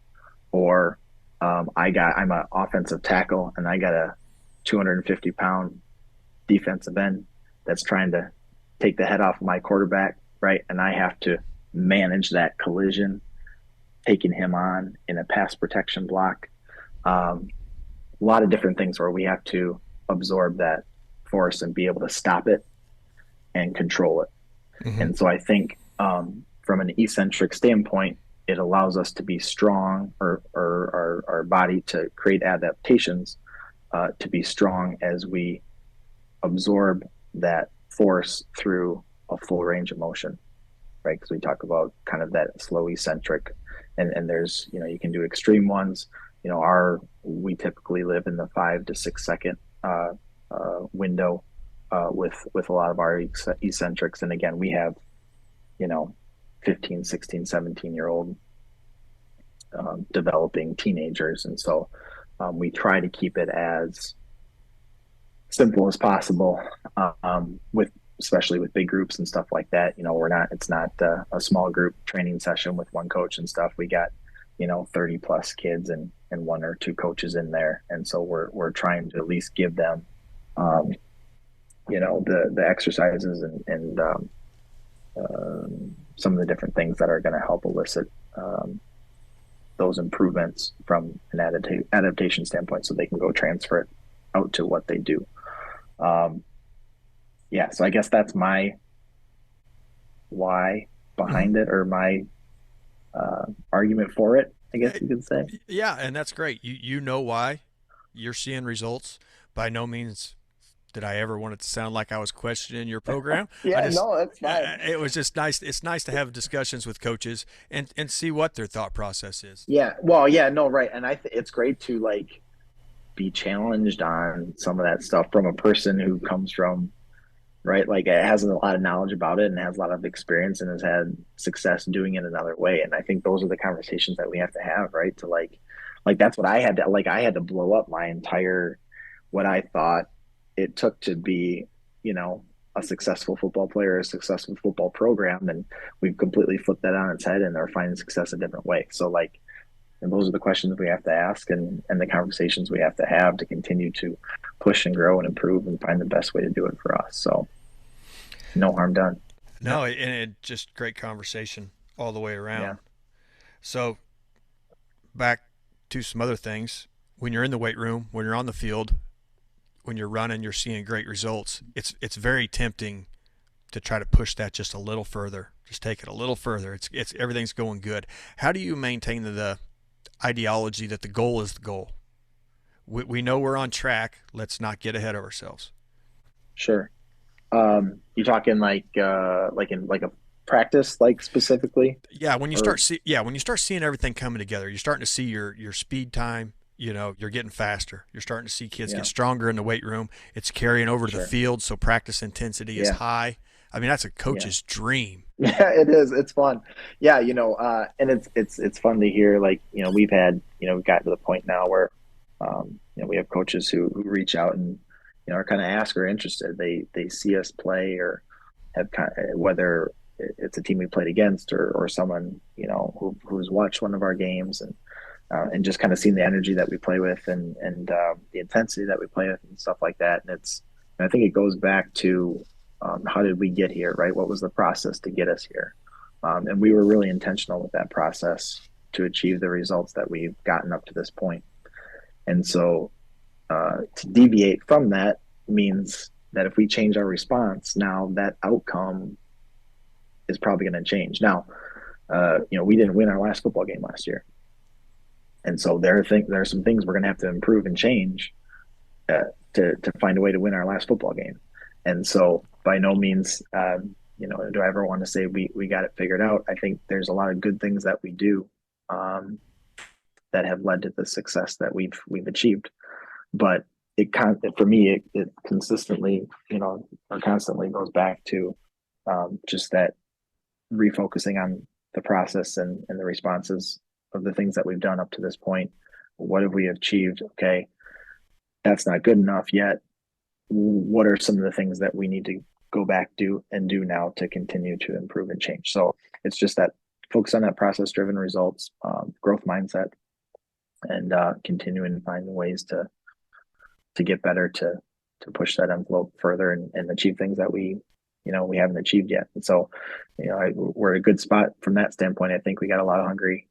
or I'm an offensive tackle and I got a 250-pound defensive end that's trying to take the head off my quarterback, right? And I have to manage that collision, taking him on in a pass protection block. A lot of different things where we have to absorb that force and be able to stop it and control it. Mm-hmm. And so I think from an eccentric standpoint, it allows us to be strong, or our body to create adaptations to be strong as we absorb that force through a full range of motion, right? Because we talk about kind of that slow eccentric, and there's, you know, you can do extreme ones. You know, we typically live in the 5 to 6 second window with a lot of our eccentrics. And again, we have, you know, 15, 16, 17-year-old developing teenagers. And so we try to keep it as simple as possible especially with big groups and stuff like that. You know, it's not a small group training session with one coach and stuff. We got, you know, 30 plus kids and 1 or 2 coaches in there. And so we're trying to at least give them, you know, the exercises and some of the different things that are going to help elicit those improvements from an adaptation standpoint, so they can go transfer it out to what they do. Yeah, so I guess that's my why behind it, or my argument for it, I guess you could say. Yeah, and that's great. You know why you're seeing results. By no means did I ever want it to sound like I was questioning your program. No, that's fine. It was just nice. It's nice to have discussions with coaches and see what their thought process is. Yeah, well, yeah, no, right. And it's great to like be challenged on some of that stuff from a person who comes from, right, like it has a lot of knowledge about it and has a lot of experience and has had success doing it another way. And I think those are the conversations that we have to have, right? To like that's what I had to blow up my entire, what I thought it took to be, you know, a successful football player, a successful football program. And we've completely flipped that on its head and are finding success a different way. So like, and those are the questions we have to ask, and the conversations we have to continue to push and grow and improve and find the best way to do it for us. So no harm done. No, and it just great conversation all the way around. Yeah. So back to some other things. When you're in the weight room, when you're on the field, when you're running, you're seeing great results. It's very tempting to try to push that just a little further. Just take it a little further. It's everything's going good. How do you maintain the ideology that the goal is the goal? We know we're on track. Let's not get ahead of ourselves. Sure. You talking like in like a practice, like specifically? Yeah, when you start seeing everything coming together, you're starting to see your speed time. You know, you're getting faster. You're starting to see kids get stronger in the weight room. It's carrying over to the field, so practice intensity is high. I mean, that's a coach's dream. Yeah, it is. It's fun. Yeah, you know, and it's fun to hear. Like, you know, we've gotten to the point now where, you know, we have coaches who reach out and, you know, are kind of ask or interested. They see us play, or have whether it's a team we played against or someone, you know, who's watched one of our games and just kind of seen the energy that we play with and the intensity that we play with and stuff like that. And I think it goes back to how did we get here, right? What was the process to get us here? And we were really intentional with that process to achieve the results that we've gotten up to this point. And so to deviate from that means that if we change our response, now that outcome is probably going to change. Now, you know, we didn't win our last football game last year. And so there are some things we're going to have to improve and change to find a way to win our last football game. And so by no means, do I ever want to say we got it figured out. I think there's a lot of good things that we do um, that have led to the success that we've achieved. But for me, it consistently, or constantly goes back to just that refocusing on the process and the responses of the things that we've done up to this point. What have we achieved? Okay, that's not good enough yet. What are some of the things that we need to go back do now to continue to improve and change? So it's just that focus on that process driven results, growth mindset, and continuing to find ways to get better, to push that envelope further and achieve things that we haven't achieved yet. And so, we're in a good spot from that standpoint. I think we got a lot of hungry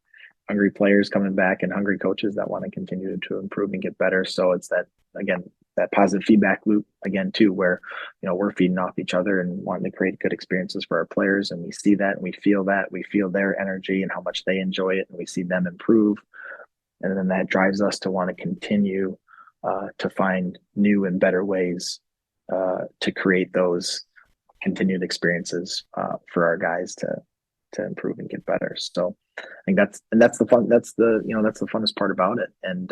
players coming back and hungry coaches that want to continue to improve and get better. So it's that positive feedback loop again too, where, we're feeding off each other and wanting to create good experiences for our players. And we see that and we feel their energy and how much they enjoy it. And we see them improve. And then that drives us to want to continue to find new and better ways to create those continued experiences for our guys to improve and get better. So I think that's the fun. That's the funnest part about it, and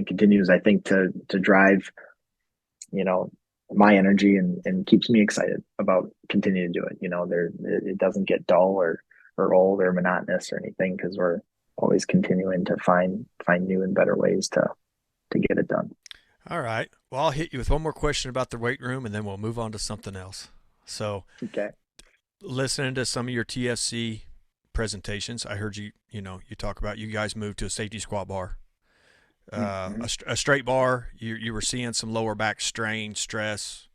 continues, I think, to drive my energy and keeps me excited about continuing to do it. It doesn't get dull or old or monotonous or anything, because we're always continuing to find new and better ways to get it done. All right. Well, I'll hit you with one more question about the weight room, and then we'll move on to something else. So, Okay. listening to some of your TFC presentations, I heard you talk about you guys moved to a safety squat bar, Mm-hmm. a straight bar. You were seeing some lower back strain, stress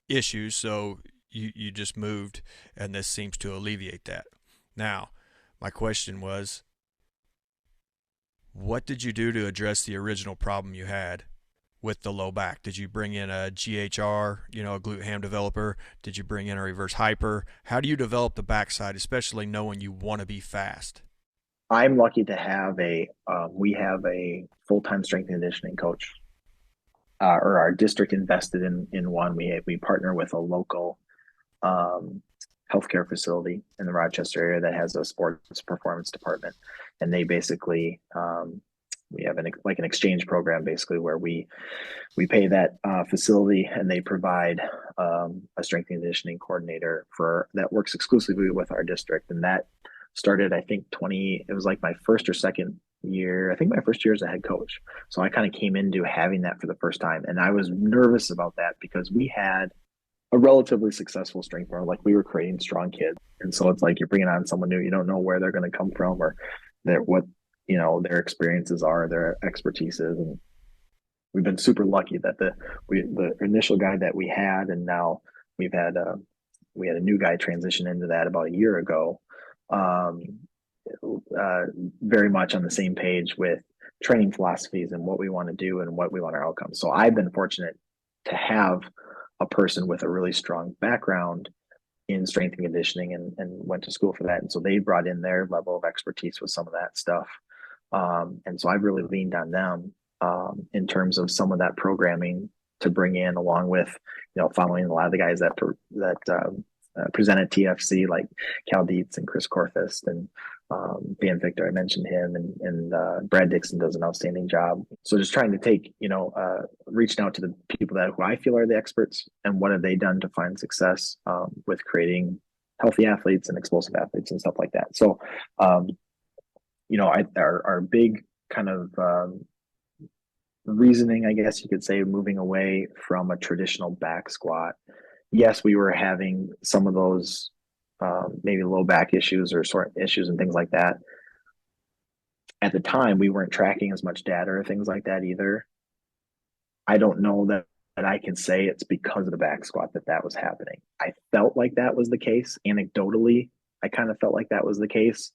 issues, so you just moved, and this seems to alleviate that. Now, my question was, what did you do to address the original problem you had with the low back? Did you bring in a GHR, a glute ham developer? Did you bring in a reverse hyper? How do you develop the backside, especially knowing you want to be fast? I'm lucky to have we have a full-time strength and conditioning coach, or our district invested in one. We partner with a local um, healthcare facility in the Rochester area that has a sports performance department, and they basically we have an exchange program basically where we pay that facility, and they provide a strength and conditioning coordinator that works exclusively with our district. And that started, I think, it was like my first or second year. I think my first year as a head coach. So I kind of came into having that for the first time. And I was nervous about that because we had a relatively successful strength program. Like, we were creating strong kids. And so it's like you're bringing on someone new. You don't know where they're going to come from or what their experiences are, their expertise is. And we've been super lucky that the initial guy that we had, and now we had a new guy transition into that about a year ago. Um, Very much on the same page with training philosophies and what we want to do and what we want our outcomes. So I've been fortunate to have a person with a really strong background in strength and conditioning, and went to school for that. And so they brought in their level of expertise with some of that stuff. And so I've really leaned on them in terms of some of that programming to bring in, along with, following a lot of the guys that present at TFC, like Cal Dietz and Chris Korthist and Dan Victor. I mentioned him, and Brad Dixon does an outstanding job. So just trying to take, reaching out to the people who I feel are the experts, and what have they done to find success with creating healthy athletes and explosive athletes and stuff like that. So, our big kind of reasoning, I guess you could say, moving away from a traditional back squat. Yes, we were having some of those maybe low back issues or sort issues and things like that. At the time, we weren't tracking as much data or things like that either. I don't know that I can say it's because of the back squat that was happening. I felt like that was the case. Anecdotally, I kind of felt like that was the case.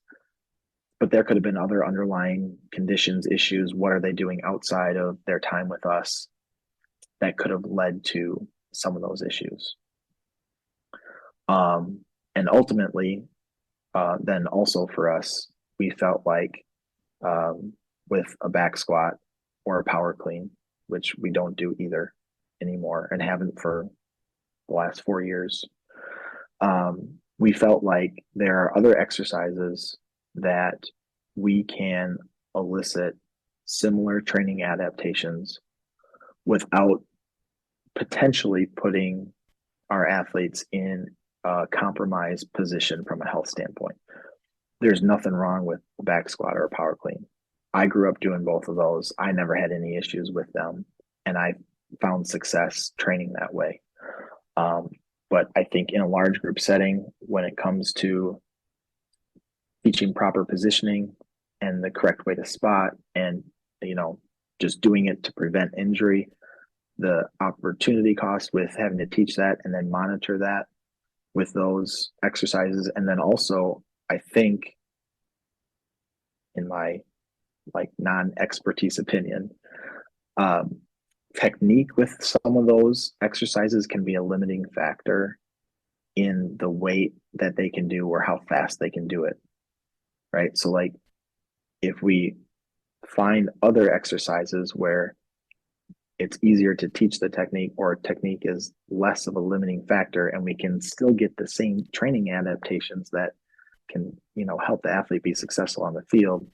But there could have been other underlying conditions, issues. What are they doing outside of their time with us that could have led to some of those issues? And ultimately, then also for us, we felt like with a back squat or a power clean, which we don't do either anymore and haven't for the last 4 years. We felt like there are other exercises that we can elicit similar training adaptations without potentially putting our athletes in a compromised position from a health standpoint. There's nothing wrong with a back squat or a power clean. I grew up doing both of those. I never had any issues with them, and I found success training that way. But I think in a large group setting, when it comes to teaching proper positioning and the correct way to spot and, just doing it to prevent injury, the opportunity cost with having to teach that and then monitor that with those exercises. And then also, I think in my non-expertise opinion, technique with some of those exercises can be a limiting factor in the weight that they can do or how fast they can do it. Right. So if we find other exercises where it's easier to teach the technique or technique is less of a limiting factor and we can still get the same training adaptations that can, help the athlete be successful on the field,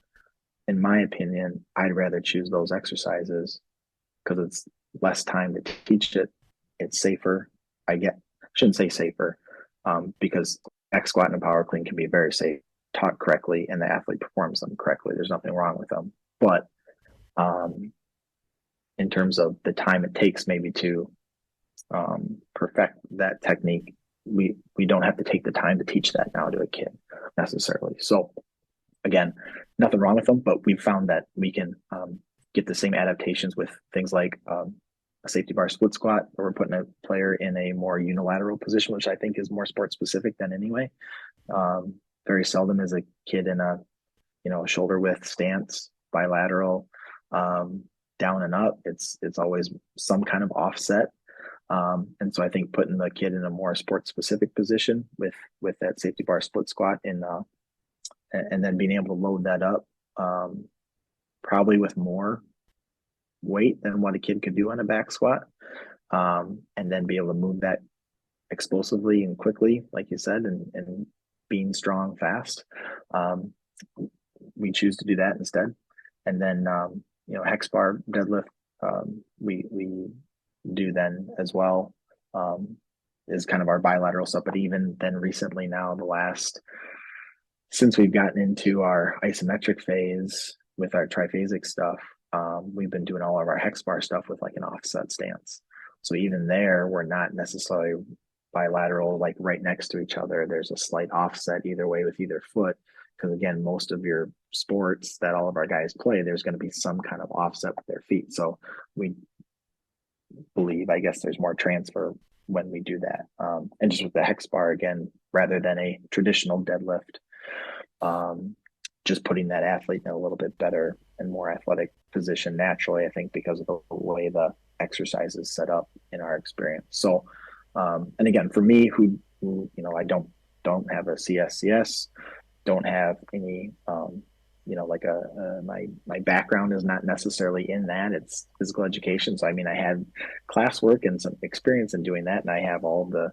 in my opinion, I'd rather choose those exercises because it's less time to teach it. It's safer. Shouldn't say safer, because back squat and a power clean can be very safe, taught correctly, and the athlete performs them correctly. There's nothing wrong with them. But in terms of the time it takes maybe to perfect that technique, we don't have to take the time to teach that now to a kid necessarily. So again, nothing wrong with them, but we found that we can get the same adaptations with things like a safety bar split squat, where we're putting a player in a more unilateral position, which I think is more sport specific than anyway. Very seldom is a kid in a shoulder width stance, bilateral, down and up. It's always some kind of offset. And so I think putting the kid in a more sport specific position with that safety bar split squat and then being able to load that up, probably with more weight than what a kid could do on a back squat, and then be able to move that explosively and quickly, like you said, and being strong fast. We choose to do that instead. And then, hex bar deadlift, we do then as well, is kind of our bilateral stuff. But even then recently now, since we've gotten into our isometric phase with our triphasic stuff, we've been doing all of our hex bar stuff with like an offset stance. So even there, we're not necessarily bilateral, like right next to each other. There's a slight offset either way with either foot. Because again, most of your sports that all of our guys play, there's going to be some kind of offset with their feet. So we believe, I guess, there's more transfer when we do that. And just with the hex bar, again, rather than a traditional deadlift, just putting that athlete in a little bit better and more athletic position naturally, I think, because of the way the exercise is set up in our experience. So, and again, for me, who I don't have a CSCS, don't have any, my background is not necessarily in that. It's physical education. So, I mean, I had classwork and some experience in doing that. And I have all the,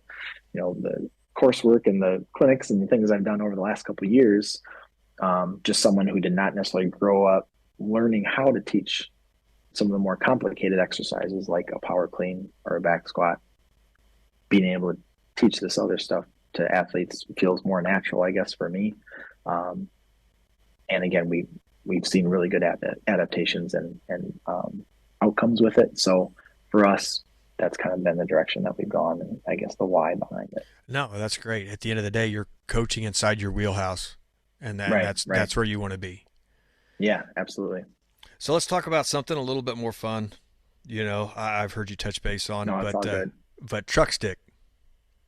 the coursework and the clinics and the things I've done over the last couple of years. Just someone who did not necessarily grow up learning how to teach some of the more complicated exercises like a power clean or a back squat. Being able to teach this other stuff to athletes feels more natural, I guess, for me. And again, we've seen really good adaptations and outcomes with it. So for us, that's kind of been the direction that we've gone, and I guess the why behind it. No, that's great. At the end of the day, you're coaching inside your wheelhouse, and Right. that's where you want to be. Yeah, absolutely. So let's talk about something a little bit more fun. I've heard you touch base on, No, it's all good. but truck stick.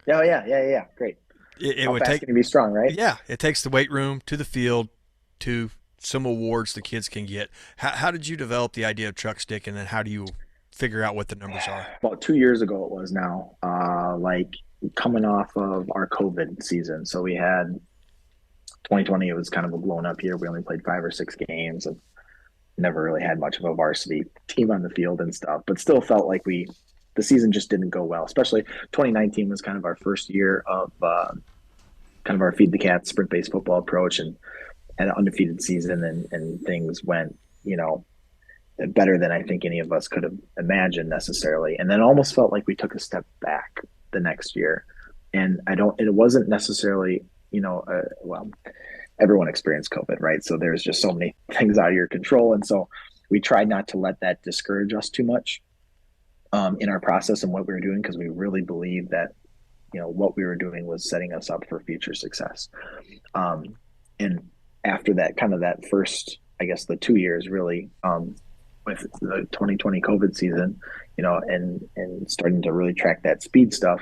Oh yeah. Great. It How would fast take, can you be strong, right? yeah, it takes the weight room to the field to some awards the kids can get. How did you develop the idea of truck stick, and then how do you figure out what the numbers are? About 2 years ago, it was now, like coming off of our COVID season. So we had 2020, it was kind of a blown up year. We only played 5 or 6 games and never really had much of a varsity team on the field and stuff, but still felt like we the season just didn't go well. Especially 2019 was kind of our first year of kind of our feed the cats sprint based football approach, and had an undefeated season, and things went, better than I think any of us could have imagined necessarily. And then almost felt like we took a step back the next year. And it wasn't necessarily, well, everyone experienced COVID, right? So there's just so many things out of your control. And so we tried not to let that discourage us too much in our process and what we were doing, because we really believed that, what we were doing was setting us up for future success. And after that, kind of that first, I guess the 2 years really, with the 2020 COVID season, and starting to really track that speed stuff,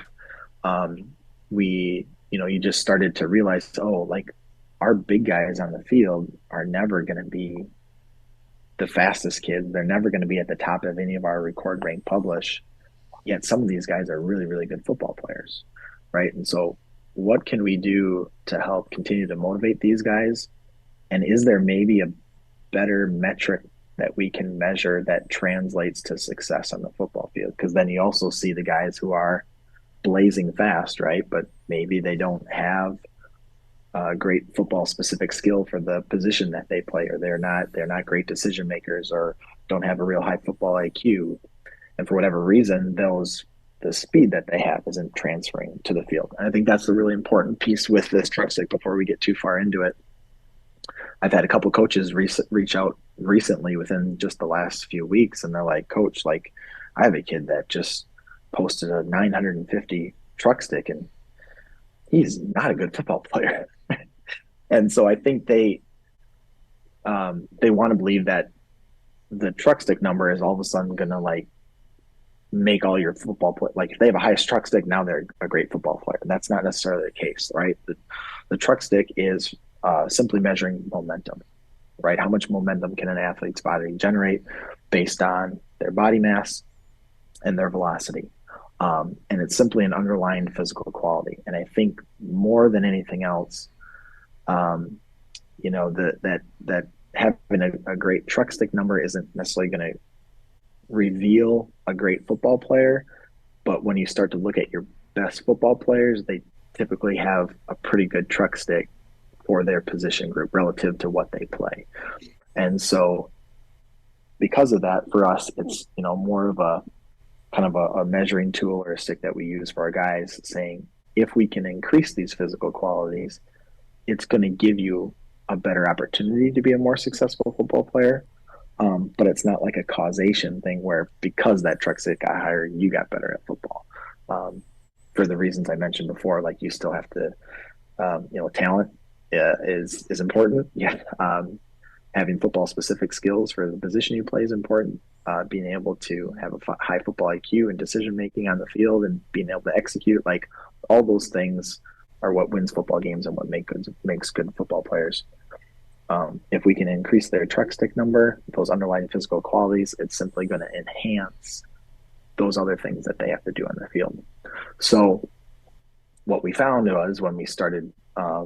you just started to realize, like our big guys on the field are never going to be the fastest kids. They're never going to be at the top of any of our record rank publish. Yet some of these guys are really, really good football players, right? And so what can we do to help continue to motivate these guys? And is there maybe a better metric that we can measure that translates to success on the football field? Because then you also see the guys who are blazing fast, right? But maybe they don't have a great football specific skill for the position that they play, or they're not great decision makers, or don't have a real high football IQ. And for whatever reason, the speed that they have isn't transferring to the field. And I think that's the really important piece with this truck stick before we get too far into it. I've had a couple coaches reach out recently within just the last few weeks, and they're like, Coach, like I have a kid that just posted a 950 truck stick, and he's not a good football player. And so I think they want to believe that the truck stick number is all of a sudden going to like make all your football play. Like if they have a highest truck stick, now they're a great football player. That's not necessarily the case, right? The truck stick is simply measuring momentum, right? How much momentum can an athlete's body generate based on their body mass and their velocity. And it's simply an underlying physical quality. And I think more than anything else, that having a great truck stick number isn't necessarily going to reveal a great football player. But when you start to look at your best football players, they typically have a pretty good truck stick for their position group relative to what they play. And so because of that, for us, it's, more of a kind of a measuring tool or a stick that we use for our guys, saying, if we can increase these physical qualities, it's going to give you a better opportunity to be a more successful football player. But it's not like a causation thing where because that truck stick got higher, you got better at football. For the reasons I mentioned before, like you still have to, talent is important. Yeah. Having football specific skills for the position you play is important. Being able to have a high football IQ and decision making on the field and being able to execute, like all those things are what wins football games and what makes good football players. If we can increase their truck stick number, those underlying physical qualities, it's simply going to enhance those other things that they have to do on the field. So what we found was when we started, I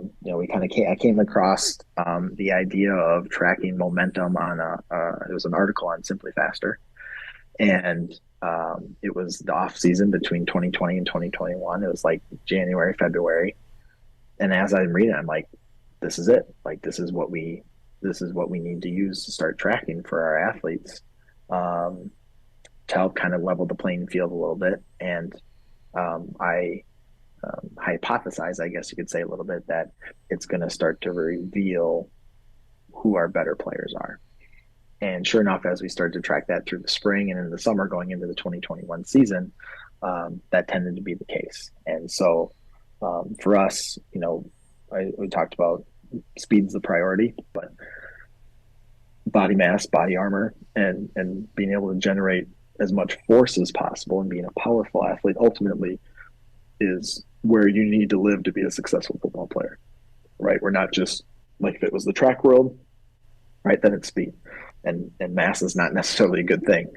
came across the idea of tracking momentum on it was an article on Simply Faster. And it was the off season between 2020 and 2021. It was like January, February. And as I'm reading, I'm like, this is it. Like, this is what we need to use to start tracking for our athletes, to help kind of level the playing field a little bit. And I hypothesize, I guess you could say a little bit, that it's going to start to reveal who our better players are. And sure enough, as we started to track that through the spring and in the summer going into the 2021 season, that tended to be the case. And so for us, we talked about speed's the priority, but body mass, body armor, and being able to generate as much force as possible and being a powerful athlete ultimately is where you need to live to be a successful football player, right? We're not just like, if it was the track world, right, then it's speed, and mass is not necessarily a good thing.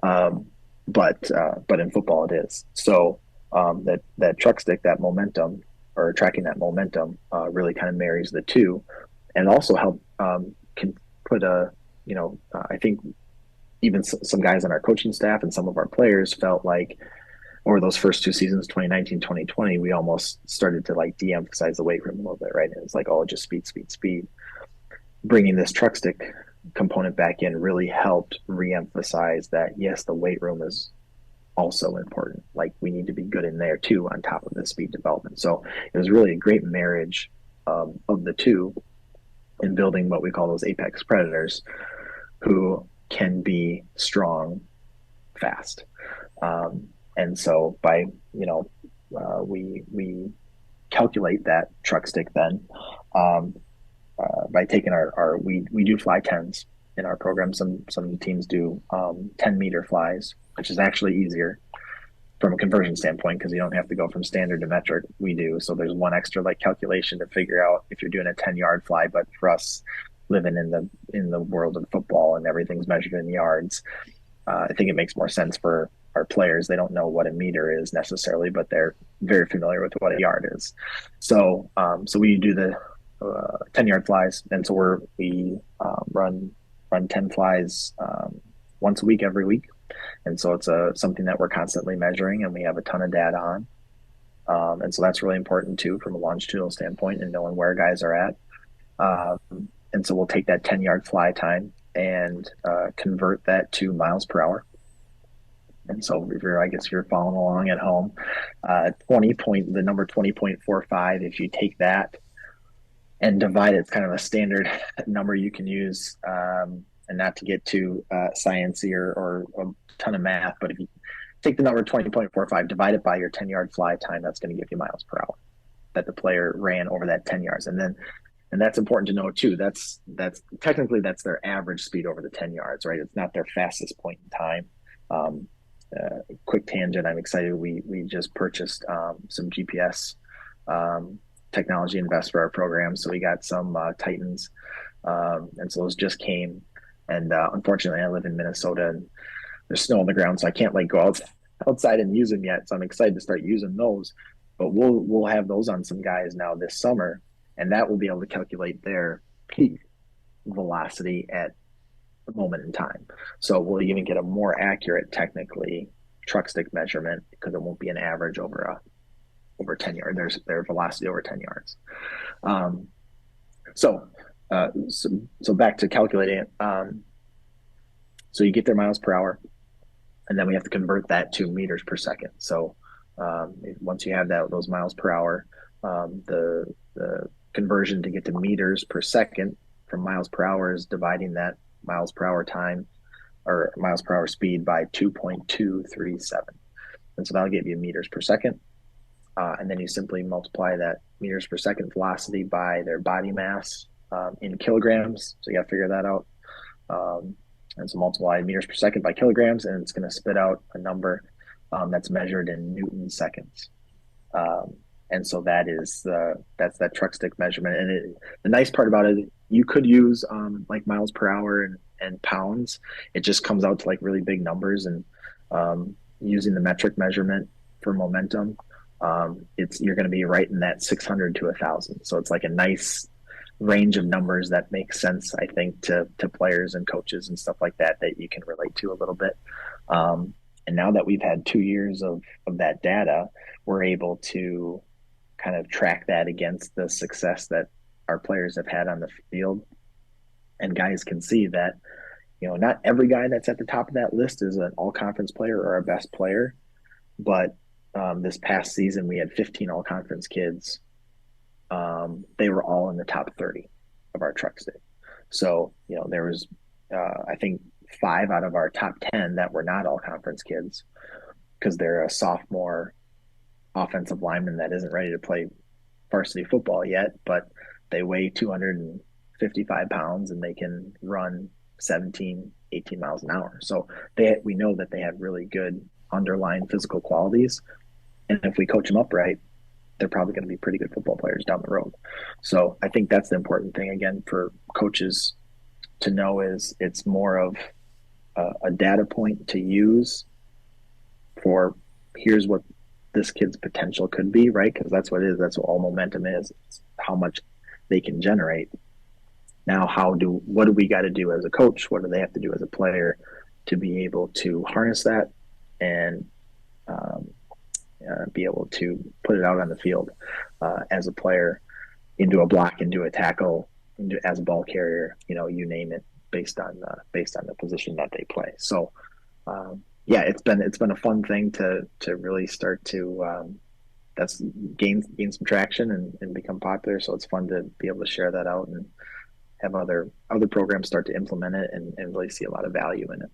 But in football it is. So that truck stick, that momentum, or tracking that momentum, really kind of marries the two, and also help can put I think even some guys on our coaching staff and some of our players felt like over those first two seasons, 2019, 2020, we almost started to like de-emphasize the weight room a little bit, right? And it's like, oh, just speed, speed, speed. Bringing this truck stick component back in really helped re-emphasize that, yes, the weight room is also important. Like we need to be good in there too, on top of the speed development. So it was really a great marriage of the two in building what we call those apex predators who can be strong, fast. And so by, we calculate that truck stick then by taking we do fly 10s in our program. Some teams do 10-meter flies, which is actually easier from a conversion standpoint because you don't have to go from standard to metric. We do. So there's one extra like calculation to figure out if you're doing a 10-yard fly. But for us living in the world of football and everything's measured in yards, I think it makes more sense for our players. They don't know what a meter is necessarily, but they're very familiar with what a yard is. So we do the 10-yard flies, and so we run 10 flies once a week, every week. And so it's something that we're constantly measuring, and we have a ton of data on. And so that's really important too from a longitudinal standpoint and knowing where guys are at. And so we'll take that 10-yard fly time and convert that to miles per hour. And so if you're following along at home, the number 20.45, if you take that and divide it, it's kind of a standard number you can use, and not to get too sciencey or a ton of math, but if you take the number 20.45, divide it by your 10-yard fly time, that's going to give you miles per hour that the player ran over that 10 yards. And that's important to know too. That's technically that's their average speed over the 10 yards, right? It's not their fastest point in time. Quick tangent. I'm excited. We just purchased some GPS technology invest for our program. So we got some Titans. And so those just came. And unfortunately, I live in Minnesota and there's snow on the ground, so I can't like go outside and use them yet. So I'm excited to start using those. But we'll have those on some guys now this summer, and that will be able to calculate their peak velocity at the moment in time. So we'll even get a more accurate, technically, truck stick measurement because it won't be an average over 10 yards. There's their velocity over 10 yards. So back to calculating it. So you get their miles per hour, and then we have to convert that to meters per second. So once you have those miles per hour, the conversion to get to meters per second from miles per hour is dividing that miles per hour time or miles per hour speed by 2.237. And so that'll give you meters per second. And then you simply multiply that meters per second velocity by their body mass in kilograms. So you got to figure that out. And so multiply meters per second by kilograms, and it's going to spit out a number that's measured in Newton seconds. And so that's that truck stick measurement. And the nice part about it, you could use like miles per hour and pounds. It just comes out to like really big numbers. And using the metric measurement for momentum, you're going to be right in that 600 to 1,000. So it's like a nice range of numbers that makes sense, I think, to players and coaches and stuff like that you can relate to a little bit. And now that we've had 2 years of that data, we're able to kind of track that against the success that our players have had on the field. And guys can see that, not every guy that's at the top of that list is an all-conference player or our best player. But this past season, we had 15 all-conference kids. They were all in the top 30 of our truck stick. So, there was, I think, 5 out of our top 10 that were not all conference kids because they're a sophomore offensive lineman that isn't ready to play varsity football yet, but they weigh 255 pounds and they can run 17, 18 miles an hour. So we know that they have really good underlying physical qualities. And if we coach them up right, they're probably going to be pretty good football players down the road. So I think that's the important thing, again, for coaches to know is it's more of a data point to use for here's what this kid's potential could be, right? Because that's what it is. That's what all momentum is. It's how much they can generate. Now, what do we got to do as a coach? What do they have to do as a player to be able to harness that and um, be able to put it out on the field as a player, into a block, into a tackle, as a ball carrier, you name it, based on the position that they play. So yeah, it's been a fun thing to really start to that's gain some traction and become popular. So it's fun to be able to share that out and have other programs start to implement it and really see a lot of value in it.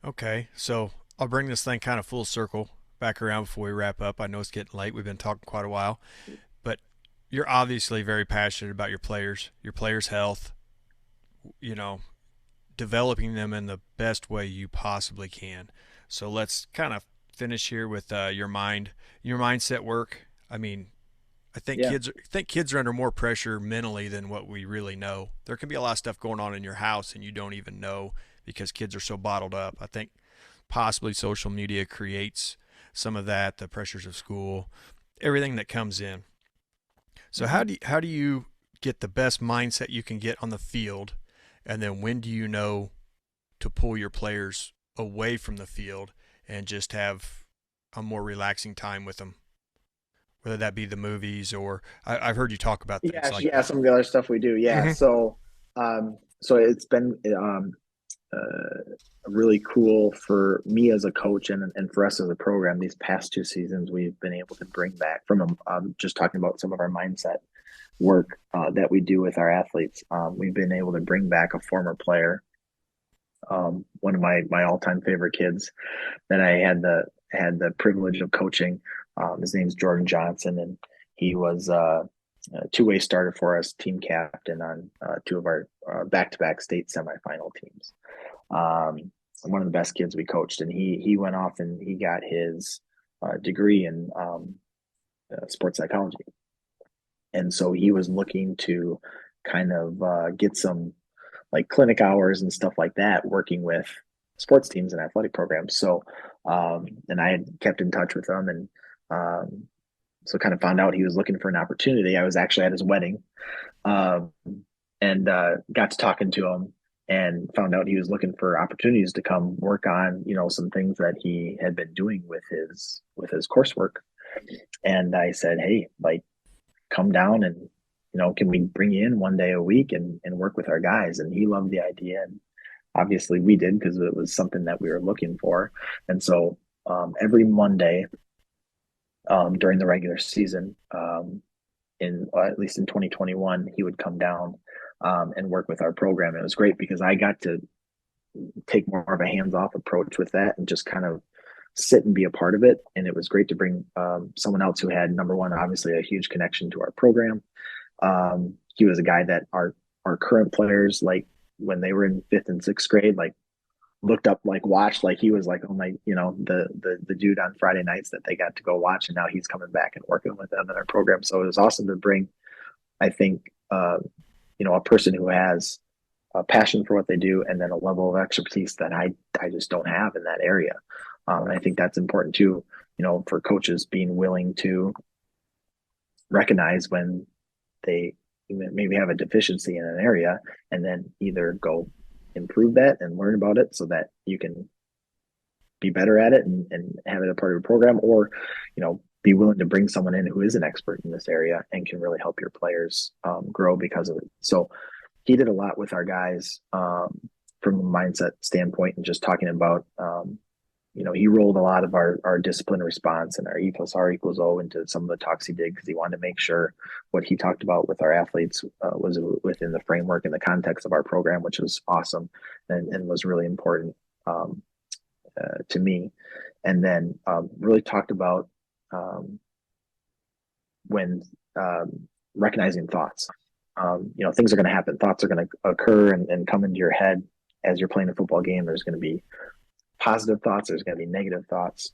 Okay, so I'll bring this thing kind of full circle back around before we wrap up. I know it's getting late. We've been talking quite a while, but you're obviously very passionate about your players' health, you know, developing them in the best way you possibly can. So let's kind of finish here with your mindset work. I mean, Yeah. I think kids are under more pressure mentally than what we really know. There can be a lot of stuff going on in your house and you don't even know because kids are so bottled up. I think possibly social media creates some of that, the pressures of school, everything that comes in. So Mm-hmm. how do you get the best mindset you can get on the field, and then when do you know to pull your players away from the field and just have a more relaxing time with them, whether that be the movies or I've heard you talk about things Yeah, like yeah, that. some of the other stuff we do. Yeah. Mm-hmm. So it's been really cool for me as a coach and for us as a program. These past 2 seasons, we've been able to bring back from just talking about some of our mindset work that we do with our athletes. We've been able to bring back a former player, one of my all time favorite kids that I had the privilege of coaching. His name's Jordan Johnson, and he was a two-way starter for us, team captain on two of our back-to-back state semifinal teams. One of the best kids we coached, and he went off and he got his degree in sports psychology, and so he was looking to kind of get some like clinic hours and stuff like that, working with sports teams and athletic programs. So, and I had kept in touch with him, and um, so kind of found out he was looking for an opportunity. I was actually at his wedding, um, and got to talking to him and found out he was looking for opportunities to come work on, some things that he had been doing with his coursework. And I said, hey, like, come down and can we bring you in one day a week and work with our guys? And he loved the idea, and obviously we did because it was something that we were looking for. And so every Monday during the regular season, in at least in 2021, he would come down and work with our program. It was great because I got to take more of a hands-off approach with that and just kind of sit and be a part of it. And it was great to bring someone else who had, number one, obviously a huge connection to our program. He was a guy that our current players, like when they were in fifth and sixth grade, like looked up, like watched, like he was like, oh my, the dude on Friday nights that they got to go watch, and now he's coming back and working with them in our program. So it was awesome to bring, I think, a person who has a passion for what they do and then a level of expertise that I just don't have in that area. And I think that's important too, for coaches being willing to recognize when they maybe have a deficiency in an area and then either go improve that and learn about it so that you can be better at it and have it a part of your program, or be willing to bring someone in who is an expert in this area and can really help your players grow because of it. So he did a lot with our guys from a mindset standpoint, and just talking about he rolled a lot of our discipline response and our E plus R equals O into some of the talks he did because he wanted to make sure what he talked about with our athletes was within the framework and the context of our program, which was awesome and was really important to me. And then really talked about when recognizing thoughts. Things are going to happen. Thoughts are going to occur and come into your head as you're playing a football game. There's going to be positive thoughts. There's going to be negative thoughts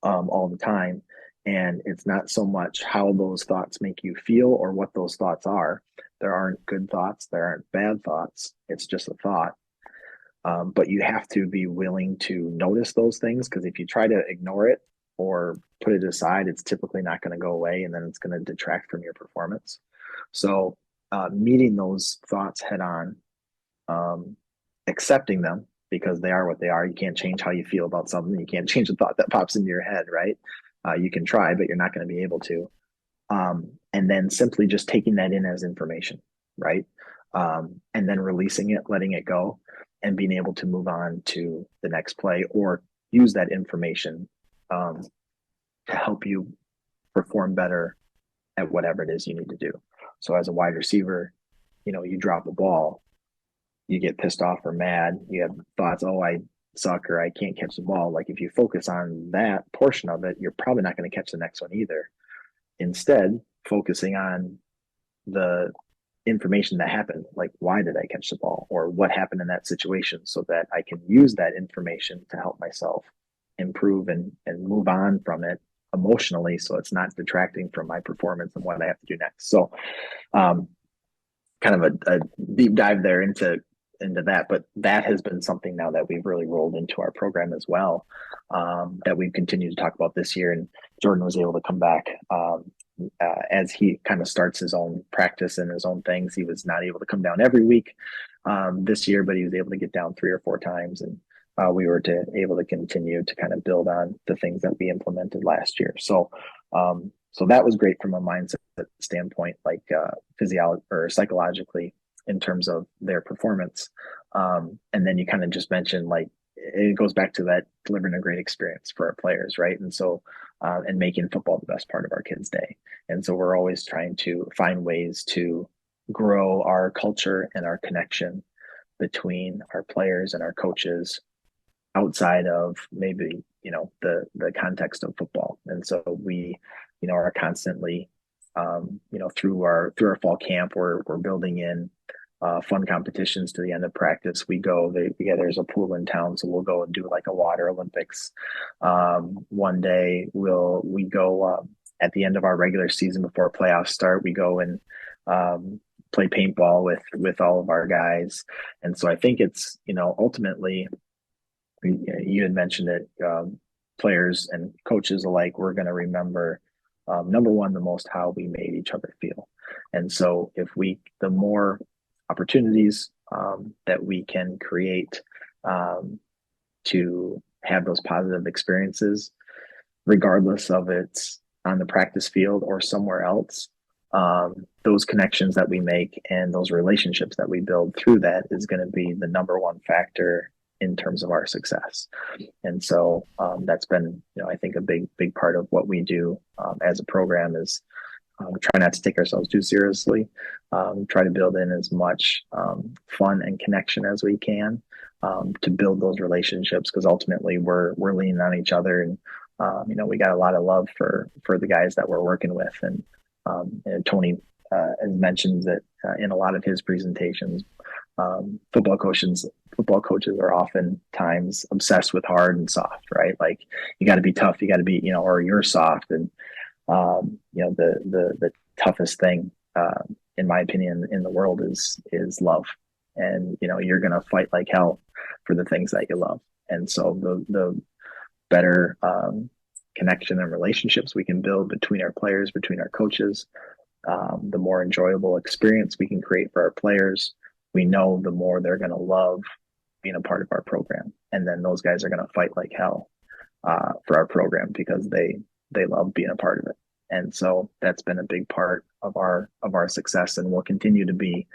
all the time. And it's not so much how those thoughts make you feel or what those thoughts are. There aren't good thoughts. There aren't bad thoughts. It's just a thought. But you have to be willing to notice those things, because if you try to ignore it or put it aside, it's typically not going to go away, and then it's going to detract from your performance. So meeting those thoughts head on, accepting them, because they are what they are. You can't change how you feel about something. You can't change the thought that pops into your head, right? You can try, but you're not going to be able to. And then simply just taking that in as information, right? And then releasing it, letting it go, and being able to move on to the next play or use that information um, to help you perform better at whatever it is you need to do. So as a wide receiver, you drop a ball, you get pissed off or mad, you have thoughts, oh, I suck or I can't catch the ball. Like if you focus on that portion of it, you're probably not going to catch the next one either. Instead, focusing on the information that happened, like why did I catch the ball or what happened in that situation, so that I can use that information to help myself improve and move on from it emotionally, so it's not detracting from my performance and what I have to do next. So um, kind of a deep dive there into that, but that has been something now that we've really rolled into our program as well, that we've continued to talk about this year. And Jordan was able to come back as he kind of starts his own practice and his own things. He was not able to come down every week this year, but he was able to get down 3 or 4 times, and we were able to continue to kind of build on the things that we implemented last year. So that was great from a mindset standpoint, like physiology or psychologically, in terms of their performance. And then you kind of just mentioned, like, it goes back to that delivering a great experience for our players, right? And so, and making football the best part of our kids' day. And so we're always trying to find ways to grow our culture and our connection between our players and our coaches outside of maybe, the context of football. And so we, are constantly, through our fall camp, we're building in fun competitions to the end of practice. There's a pool in town, so we'll go and do like a water Olympics. One day we go at the end of our regular season before playoffs start, we go and play paintball with all of our guys. And so I think it's, ultimately, you had mentioned it, players and coaches alike, we're going to remember, number one, the most how we made each other feel. And so the more opportunities that we can create to have those positive experiences, regardless of it's on the practice field or somewhere else, those connections that we make and those relationships that we build through that is going to be the number one factor in terms of our success. And so that's been, I think a big part of what we do as a program is try not to take ourselves too seriously, try to build in as much fun and connection as we can to build those relationships, because ultimately we're leaning on each other. And, we got a lot of love for the guys that we're working with. And Tony has mentioned that in a lot of his presentations, football coaches are oftentimes obsessed with hard and soft, right? Like you got to be tough, you got to be, or you're soft. And the toughest thing, in my opinion, in the world is love. And you're gonna fight like hell for the things that you love. And so the better connection and relationships we can build between our players, between our coaches, the more enjoyable experience we can create for our players. We know the more they're gonna love being a part of our program, and then those guys are gonna fight like hell for our program because they love being a part of it. And so that's been a big part of our success, and will continue to be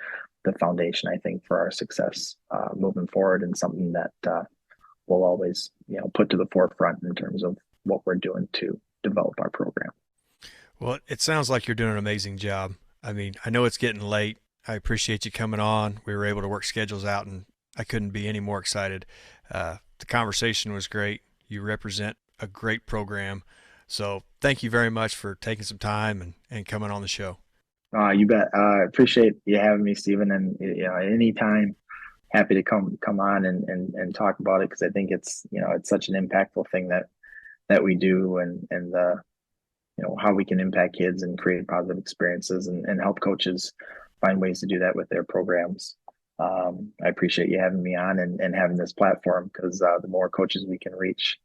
the foundation, I think, for our success moving forward, and something that we'll always, put to the forefront in terms of what we're doing to develop our program. Well, it sounds like you're doing an amazing job. I mean, I know it's getting late. I appreciate you coming on. We were able to work schedules out, and I couldn't be any more excited. The conversation was great. You represent a great program. So thank you very much for taking some time and coming on the show. You bet. I appreciate you having me, Stephen. And anytime, happy to come on and talk about it, because I think it's it's such an impactful thing that we do, and how we can impact kids and create positive experiences and help coaches find ways to do that with their programs. I appreciate you having me on and having this platform, because the more coaches we can reach,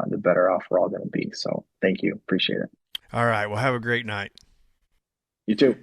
the better off we're all going to be. So thank you. Appreciate it. All right. Well, have a great night. You too.